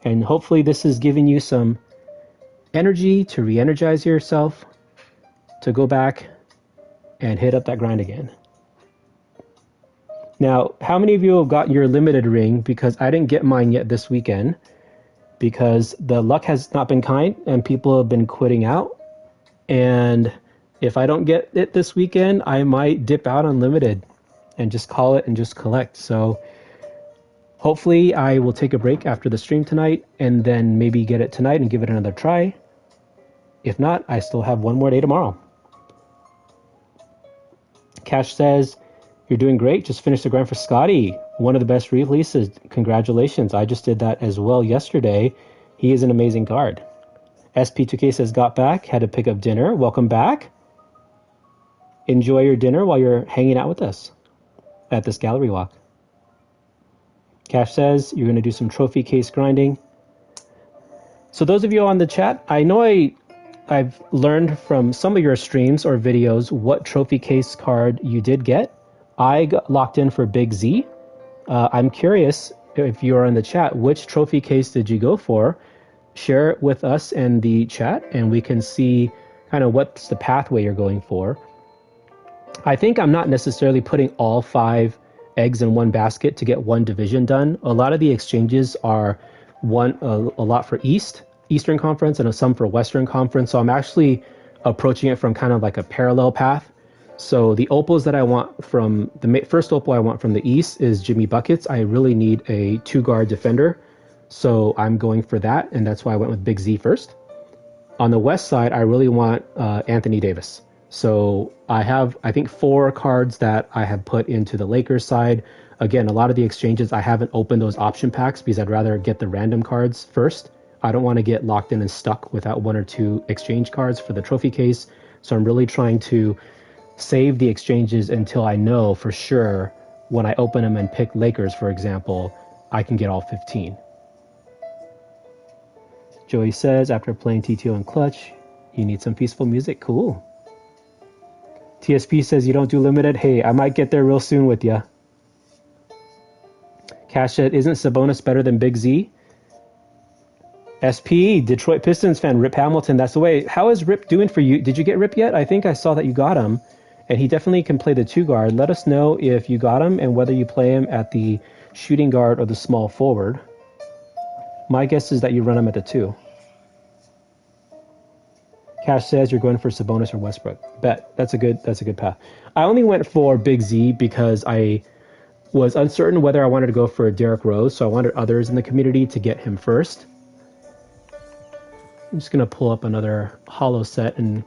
And hopefully this is giving you some energy to re-energize yourself, to go back and hit up that grind again. Now, how many of you have got your limited ring? Because I didn't get mine yet this weekend, because the luck has not been kind and people have been quitting out. And if I don't get it this weekend, I might dip out on limited and just call it and just collect. So hopefully I will take a break after the stream tonight and then maybe get it tonight and give it another try. If not, I still have one more day tomorrow. Cash says, you're doing great. Just finished the grind for Scotty. One of the best releases. Congratulations. I just did that as well yesterday. He is an amazing card. SP2K says, got back. Had to pick up dinner. Welcome back. Enjoy your dinner while you're hanging out with us at this gallery walk. Cash says, you're going to do some trophy case grinding. So those of you on the chat, I know I've learned from some of your streams or videos what trophy case card you did get. I got locked in for Big Z. I'm curious if you're in the chat, which trophy case did you go for? Share it with us in the chat and we can see kind of what's the pathway you're going for. I think I'm not necessarily putting all 5 eggs in one basket to get one division done. A lot of the exchanges are a lot for Eastern Conference and some for Western Conference. So I'm actually approaching it from kind of like a parallel path. So the opals that I want from the first opal I want from the East is Jimmy Buckets. I really need a 2-guard defender. So I'm going for that. And that's why I went with Big Z first. On the West side, I really want Anthony Davis. So I have, I think, 4 cards that I have put into the Lakers side. Again, a lot of the exchanges, I haven't opened those option packs because I'd rather get the random cards first. I don't want to get locked in and stuck without 1 or 2 exchange cards for the trophy case. So I'm really trying to save the exchanges until I know for sure when I open them and pick Lakers, for example, I can get all 15. Joey says, after playing TTO and Clutch, you need some peaceful music. Cool. TSP says, you don't do limited? Hey, I might get there real soon with ya. Cash said, isn't Sabonis better than Big Z? SP, Detroit Pistons fan, Rip Hamilton, that's the way. How is Rip doing for you? Did you get Rip yet? I think I saw that you got him. And he definitely can play the 2-guard. Let us know if you got him and whether you play him at the shooting guard or the small forward. My guess is that you run him at the 2. Cash says you're going for Sabonis or Westbrook. Bet. That's a good path. I only went for Big Z because I was uncertain whether I wanted to go for Derrick Rose, so I wanted others in the community to get him first. I'm just going to pull up another holo set and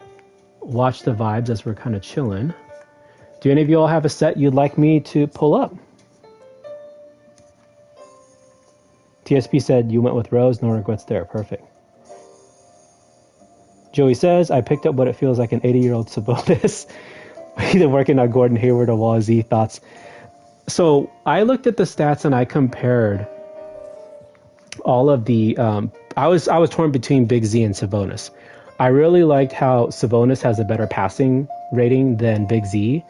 watch the vibes as we're kind of chilling. Do any of you all have a set you'd like me to pull up? TSP said you went with Rose, no regrets there. Perfect. Joey says, I picked up what it feels like an 80-year-old Sabonis. Either working on Gordon Hayward or Wall Z. Thoughts? So I looked at the stats and I compared all of the... I was torn between Big Z and Sabonis. I really liked how Sabonis has a better passing rating than Big Z,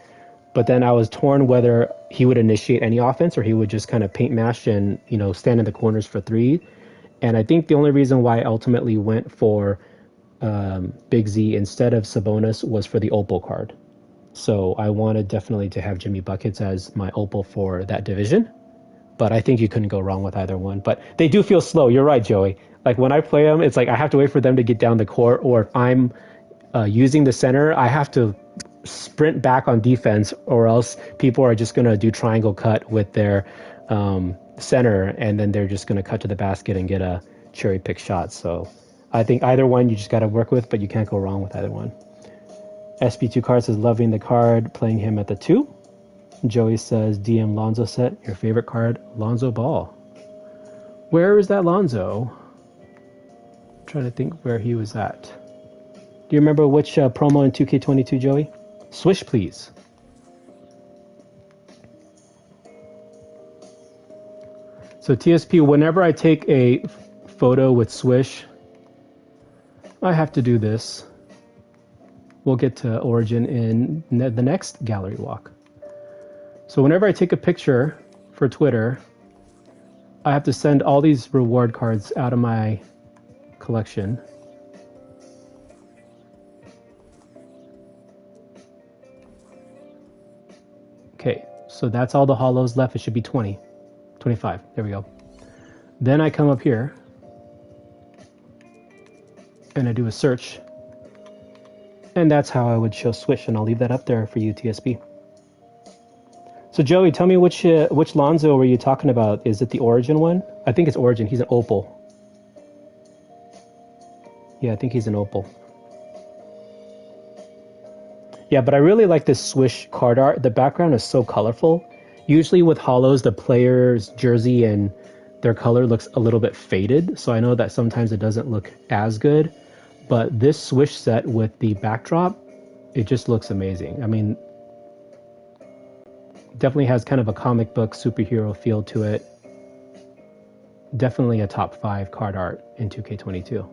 but then I was torn whether he would initiate any offense or he would just kind of paint mash and, stand in the corners for 3. And I think the only reason why I ultimately went for Big Z instead of Sabonis was for the opal card. So I wanted definitely to have Jimmy Buckets as my opal for that division, but I think you couldn't go wrong with either one. But they do feel slow. You're right, Joey. Like when I play them, it's like I have to wait for them to get down the court, or if I'm using the center, I have to sprint back on defense, or else people are just going to do triangle cut with their center, and then they're just going to cut to the basket and get a cherry pick shot. So I think either one you just got to work with, but you can't go wrong with either one. SB2 Card says, loving the card, playing him at the 2. Joey says, DM Lonzo set, your favorite card, Lonzo Ball. Where is that Lonzo? I'm trying to think where he was at. Do you remember which promo in 2K22, Joey? Swish, please. So TSP, whenever I take a photo with Swish, I have to do this. We'll get to Origin in the next gallery walk. So whenever I take a picture for Twitter, I have to send all these reward cards out of my collection. Okay, so that's all the holos left. It should be 20, 25. There we go. Then I come up here and I do a search. And that's how I would show Swish, and I'll leave that up there for you, TSP. So Joey, tell me which Lonzo were you talking about? Is it the Origin one? I think it's Origin. He's an Opal. Yeah, I think he's an Opal. Yeah, but I really like this Swish card art. The background is so colorful. Usually with Holos, the player's jersey and their color looks a little bit faded. So I know that sometimes it doesn't look as good. But this Swish set with the backdrop, it just looks amazing. I mean, definitely has kind of a comic book superhero feel to it. Definitely a top 5 card art in 2K22.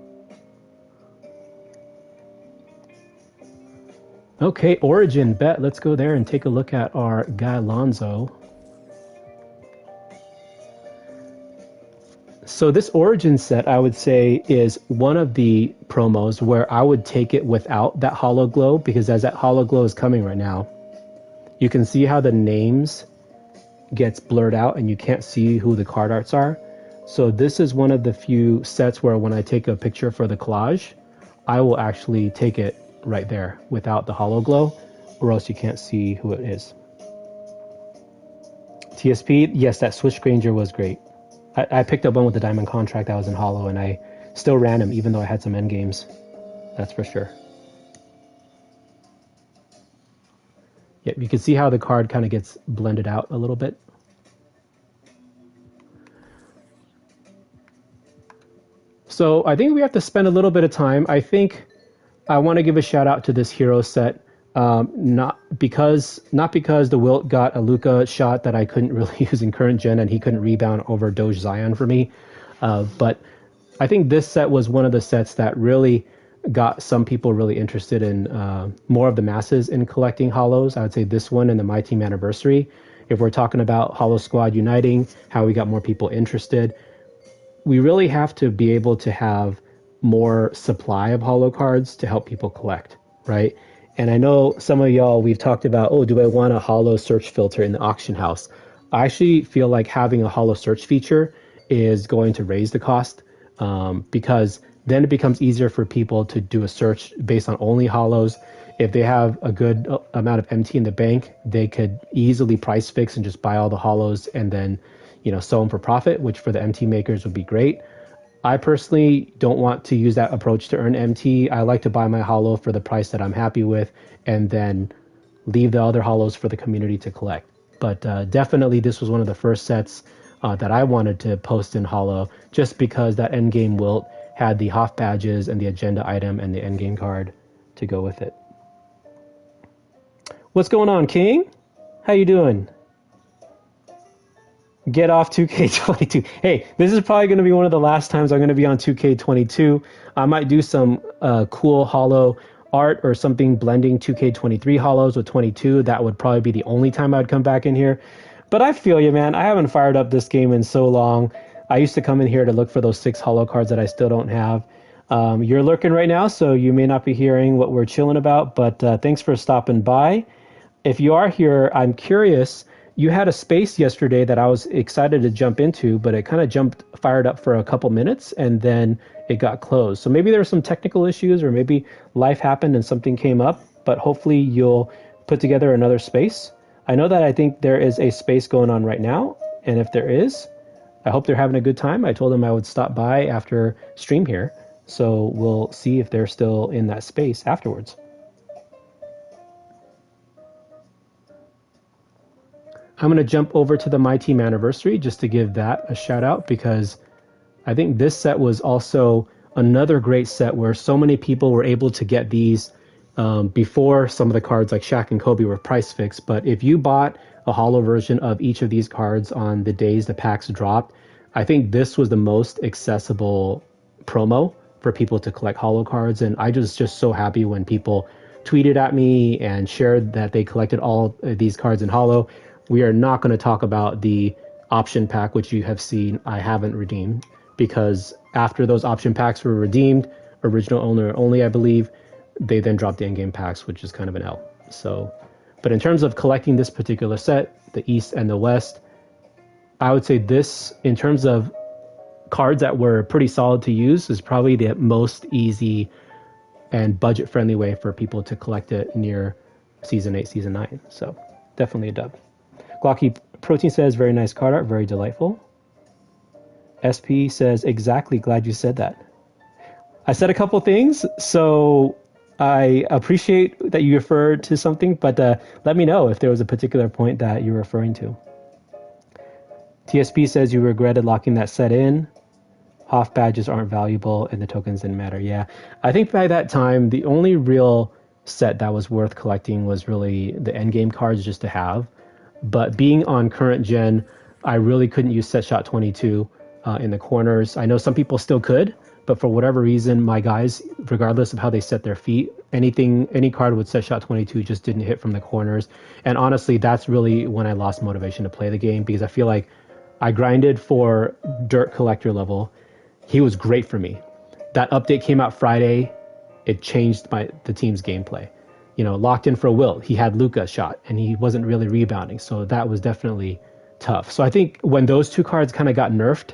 Okay, Origin, bet. Let's go there and take a look at our guy Lonzo. So this Origin set, I would say, is one of the promos where I would take it without that Holo Glow, because as that Holo Glow is coming right now, you can see how the names gets blurred out and you can't see who the card arts are. So this is one of the few sets where when I take a picture for the collage, I will actually take it right there without the Holo Glow, or else you can't see who it is. TSP, yes, that Swish Granger was great. I picked up one with the Diamond Contract that was in Holo, and I still ran him even though I had some end games. That's for sure. Yeah, you can see how the card kind of gets blended out a little bit. So I think we have to spend a little bit of time. I think I want to give a shout out to this hero set. Not because the Wilt got a Luka shot that I couldn't really use in current gen and he couldn't rebound over Doge Zion for me. But I think this set was one of the sets that really got some people really interested in more of the masses in collecting Holos. I would say this one and the My Team Anniversary. If we're talking about Holo Squad uniting, how we got more people interested, we really have to be able to have more supply of Holo cards to help people collect, right? And I know some of y'all, we've talked about, oh, do I want a Holo search filter in the auction house? I actually feel like having a Holo search feature is going to raise the cost because then it becomes easier for people to do a search based on only Holos. If they have a good amount of MT in the bank, they could easily price fix and just buy all the Holos and then, sell them for profit, which for the MT makers would be great. I personally don't want to use that approach to earn MT. I like to buy my Holo for the price that I'm happy with and then leave the other Holos for the community to collect. But definitely this was one of the first sets that I wanted to post in Holo just because that endgame Wilt had the Hoff badges and the agenda item and the endgame card to go with it. What's going on, King? How you doing? Get off 2K22. Hey, this is probably going to be one of the last times I'm going to be on 2K22. I might do some cool Holo art or something blending 2K23 Holos with 22. That would probably be the only time I'd come back in here. But I feel you, man. I haven't fired up this game in so long. I used to come in here to look for those 6 Holo cards that I still don't have. You're lurking right now, so you may not be hearing what we're chilling about, but thanks for stopping by. If you are here, I'm curious. You had a space yesterday that I was excited to jump into, but it kind of fired up for a couple minutes, and then it got closed. So maybe there were some technical issues, or maybe life happened and something came up, but hopefully you'll put together another space. I know that I think there is a space going on right now, and if there is, I hope they're having a good time. I told them I would stop by after stream here, so we'll see if they're still in that space afterwards. I'm going to jump over to the My Team Anniversary just to give that a shout out because I think this set was also another great set where so many people were able to get these before some of the cards like Shaq and Kobe were price fixed. But if you bought a holo version of each of these cards on the days the packs dropped, I think this was the most accessible promo for people to collect holo cards. And I was just so happy when people tweeted at me and shared that they collected all of these cards in holo. We are not going to talk about the option pack, which you have seen I haven't redeemed, because after those option packs were redeemed, original owner only, I believe, they then dropped the endgame packs, which is kind of an L. So, but in terms of collecting this particular set, the East and the West, I would say this, in terms of cards that were pretty solid to use, is probably the most easy and budget-friendly way for people to collect it near Season 8, Season 9. So definitely a dub. Glocky Protein says, very nice card art, very delightful. SP says, exactly, glad you said that. I said a couple things, so I appreciate that you referred to something, but let me know if there was a particular point that you're referring to. TSP says you regretted locking that set in. Hoff badges aren't valuable and the tokens didn't matter. Yeah, I think by that time, the only real set that was worth collecting was really the endgame cards just to have. But being on current gen, I really couldn't use set shot 22 in the corners. I know some people still could, but for whatever reason, my guys, regardless of how they set their feet, any card with set shot 22 just didn't hit from the corners. And honestly, that's really when I lost motivation to play the game, because I feel like I grinded for dirt collector level. He was great for me. That update came out Friday. It changed the team's gameplay. You know, locked in for a Wilt. He had Luka shot, and he wasn't really rebounding. So that was definitely tough. So I think when those two cards kind of got nerfed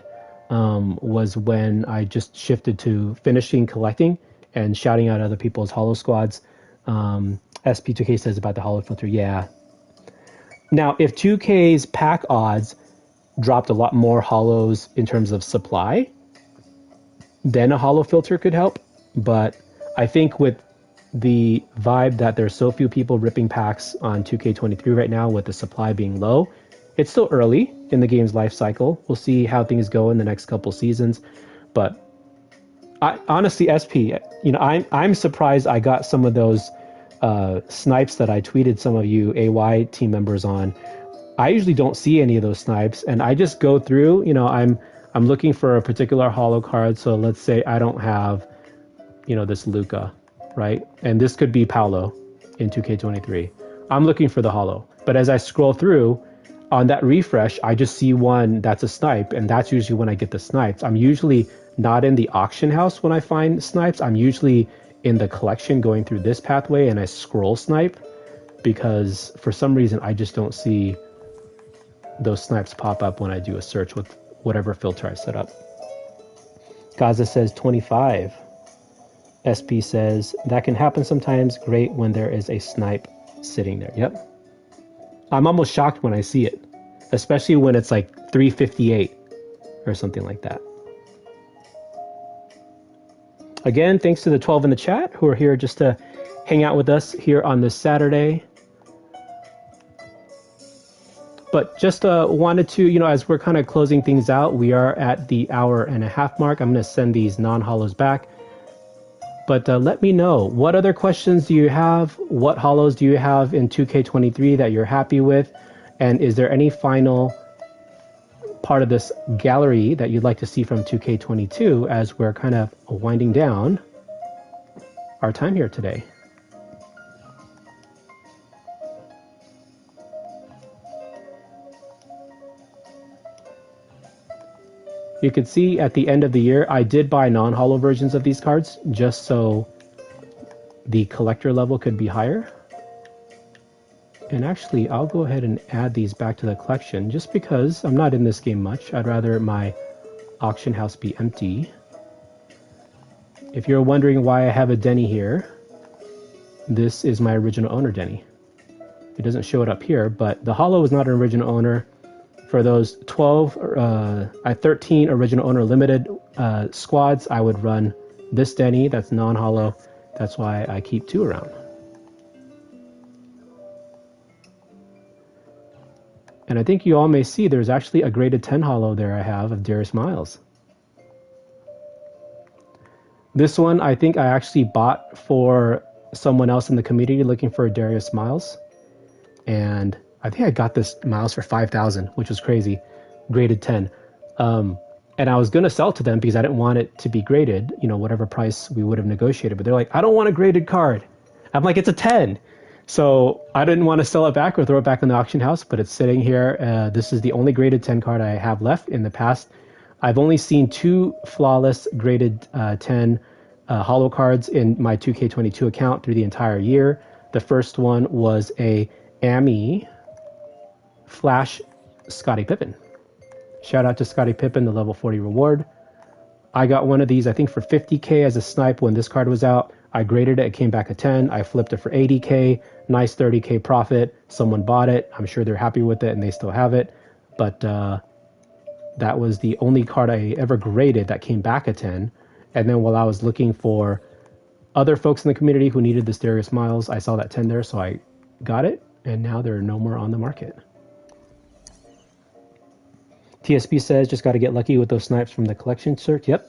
was when I just shifted to finishing collecting and shouting out other people's holo squads. SP2K says about the holo filter. Yeah. Now, if 2K's pack odds dropped a lot more holos in terms of supply, then a holo filter could help. But I think with the vibe that there's so few people ripping packs on 2K23 right now, with the supply being low, it's still early in the game's life cycle. We'll see how things go in the next couple seasons. But honestly, SP, I'm surprised I got some of those snipes that I tweeted some of you AY team members on. I usually don't see any of those snipes, and I just go through. I'm looking for a particular holo card. So let's say I don't have, this Luka, right? And this could be Paolo in 2K23. I'm looking for the holo, but as I scroll through on that refresh, I just see one that's a snipe, and that's usually when I get the snipes. I'm usually not in the auction house when I find snipes. I'm usually in the collection going through this pathway, and I scroll snipe, because for some reason I just don't see those snipes pop up when I do a search with whatever filter I set up. Gaza says 25. SP says that can happen sometimes. Great when there is a snipe sitting there. Yep. I'm almost shocked when I see it, especially when it's like 358 or something like that. Again, thanks to the 12 in the chat who are here just to hang out with us here on this Saturday. But just wanted to, as we're kind of closing things out, we are at the hour and a half mark. I'm going to send these non-holos back. But let me know, what other questions do you have? What holos do you have in 2K23 that you're happy with? And is there any final part of this gallery that you'd like to see from 2K22 as we're kind of winding down our time here today? You can see at the end of the year, I did buy non-holo versions of these cards just so the collector level could be higher. And actually, I'll go ahead and add these back to the collection just because I'm not in this game much. I'd rather my auction house be empty. If you're wondering why I have a Denny here, this is my original owner Denny. It doesn't show it up here, but the holo is not an original owner. For those 13 original owner limited squads, I would run this Denny that's non-holo. That's why I keep 2 around. And I think you all may see there's actually a graded 10 holo there I have of Darius Miles. This one, I think I actually bought for someone else in the community looking for a Darius Miles. And I think I got this Miles for 5,000, which was crazy. Graded 10. And I was going to sell to them because I didn't want it to be graded, whatever price we would have negotiated. But they're like, I don't want a graded card. I'm like, it's a 10. So I didn't want to sell it back or throw it back in the auction house, but it's sitting here. This is the only graded 10 card I have left. In the past, I've only seen 2 flawless graded 10 holo cards in my 2K22 account through the entire year. The first one was a Ami Flash Scottie Pippen. Shout out to Scottie Pippen, the level 40 reward. I got one of these, I think, for 50K as a snipe when this card was out. I graded it. It came back a 10. I flipped it for 80K. Nice 30K profit. Someone bought it. I'm sure they're happy with it and they still have it. But that was the only card I ever graded that came back a 10. And then while I was looking for other folks in the community who needed this Darius Miles, I saw that 10 there, so I got it. And now there are no more on the market. TSP says, just got to get lucky with those snipes from the collection search. Yep.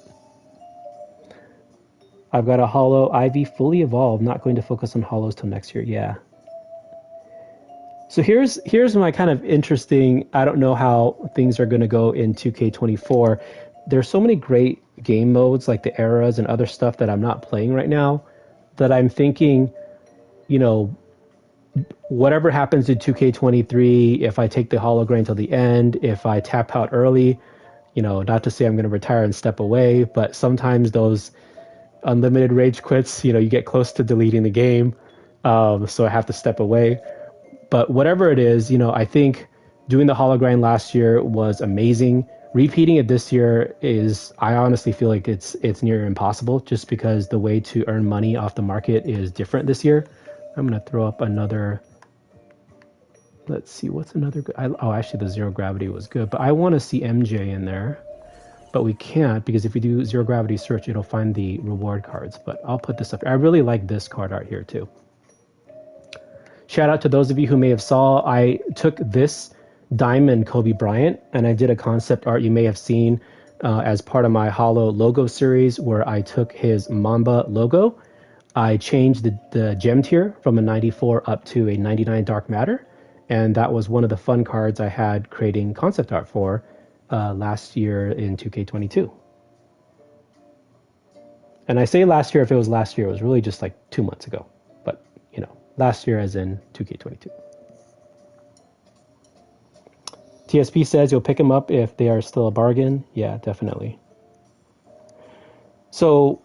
I've got a Holo Ivy fully evolved. Not going to focus on Holos till next year. Yeah. So here's my kind of interesting, I don't know how things are going to go in 2K24. There's so many great game modes like the eras and other stuff that I'm not playing right now that I'm thinking, whatever happens in 2K23, if I take the holo grind till the end, if I tap out early, not to say I'm going to retire and step away, but sometimes those unlimited rage quits, you get close to deleting the game, so I have to step away. But whatever it is, I think doing the holo grind last year was amazing. Repeating it this year I honestly feel like it's near impossible just because the way to earn money off the market is different this year. I'm going to throw up another, let's see, what's another good, actually the zero gravity was good, but I want to see MJ in there, but we can't because if we do zero gravity search, it'll find the reward cards, but I'll put this up. I really like this card art here too. Shout out to those of you who may have saw, I took this diamond Kobe Bryant and I did a concept art you may have seen as part of my Holo logo series where I took his Mamba logo. I changed the gem tier from a 94 up to a 99 dark matter. And that was one of the fun cards I had creating concept art for last year in 2K22. And I say last year, if it was last year, it was really just like 2 months ago. But, last year as in 2K22. TSP says you'll pick them up if they are still a bargain. Yeah, definitely. So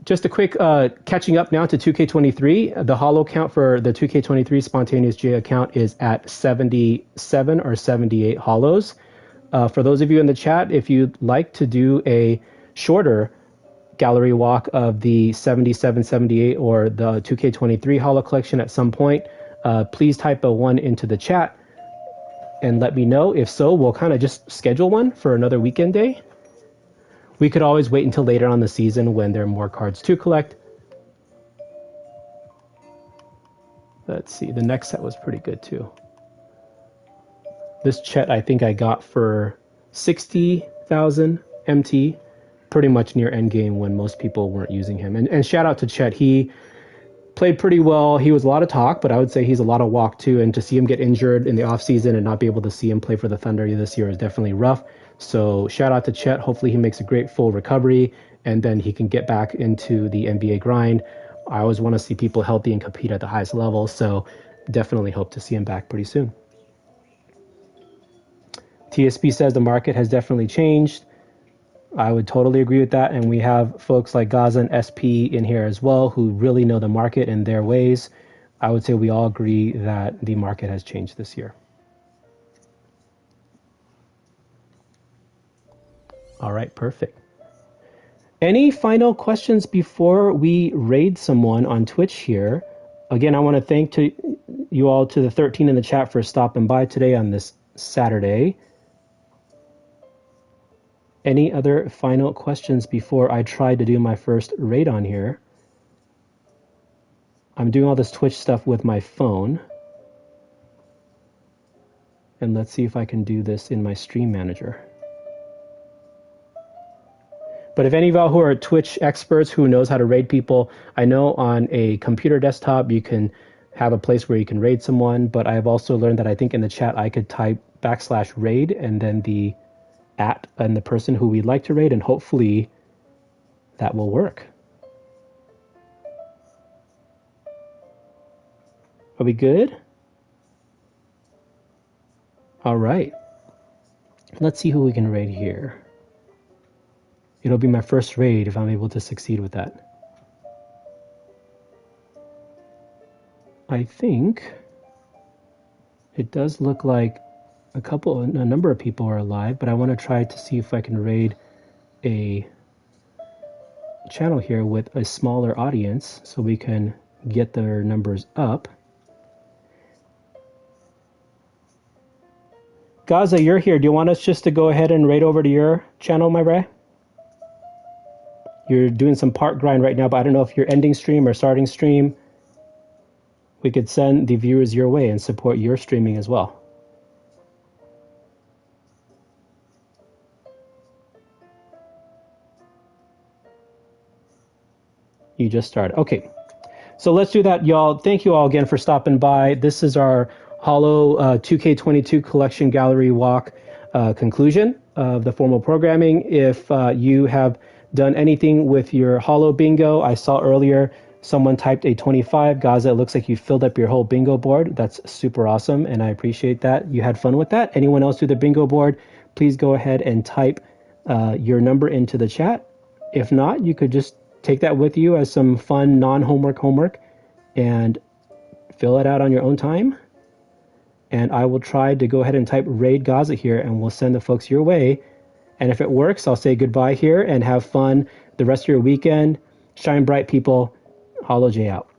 just a quick catching up now to 2K23. The holo count for the 2K23 spontaneous J account is at 77 or 78 holos. For those of you in the chat, if you'd like to do a shorter gallery walk of the 77, 78 or the 2K23 holo collection at some point, please type a 1 into the chat and let me know. If so, we'll kind of just schedule one for another weekend day. We could always wait until later on the season when there are more cards to collect. Let's see, the next set was pretty good too. This Chet I think I got for 60,000 MT, pretty much near endgame when most people weren't using him. And shout out to Chet, he played pretty well. He was a lot of talk, but I would say he's a lot of walk too. And to see him get injured in the offseason and not be able to see him play for the Thunder this year is definitely rough. So shout out to Chet. Hopefully he makes a great full recovery and then he can get back into the NBA grind. I always want to see people healthy and compete at the highest level. So definitely hope to see him back pretty soon. TSP says the market has definitely changed. I would totally agree with that. And we have folks like Gaza and SP in here as well who really know the market and their ways. I would say we all agree that the market has changed this year. All right, perfect. Any final questions before we raid someone on Twitch here? Again, I want to thank to you all, to the 13 in the chat, for stopping by today on this Saturday. Any other final questions before I try to do my first raid on here? I'm doing all this Twitch stuff with my phone. And let's see if I can do this in my stream manager. But if any of y'all who are Twitch experts who knows how to raid people, I know on a computer desktop you can have a place where you can raid someone, but I've also learned that I think in the chat I could type \raid and then the @ and the person who we'd like to raid, and hopefully that will work. Are we good? All right. Let's see who we can raid here. It'll be my first raid if I'm able to succeed with that. I think it does look like a number of people are alive, but I want to try to see if I can raid a channel here with a smaller audience so we can get their numbers up. Gaza, you're here. Do you want us just to go ahead and raid over to your channel, my Ray? You're doing some part grind right now, but I don't know if you're ending stream or starting stream. We could send the viewers your way and support your streaming as well. You just started. Okay. So let's do that, y'all. Thank you all again for stopping by. This is our Holo 2K22 collection gallery walk conclusion of the formal programming. If you have done anything with your Holo bingo, I saw earlier someone typed a 25. Gaza, it looks like you filled up your whole bingo board. That's super awesome, and I appreciate that. You had fun with that. Anyone else do the bingo board, please go ahead and type your number into the chat. If not, you could just take that with you as some fun non-homework homework and fill it out on your own time. And I will try to go ahead and type raid Gaza here, and we'll send the folks your way. And if it works, I'll say goodbye here and have fun the rest of your weekend. Shine bright, people. Holo J out.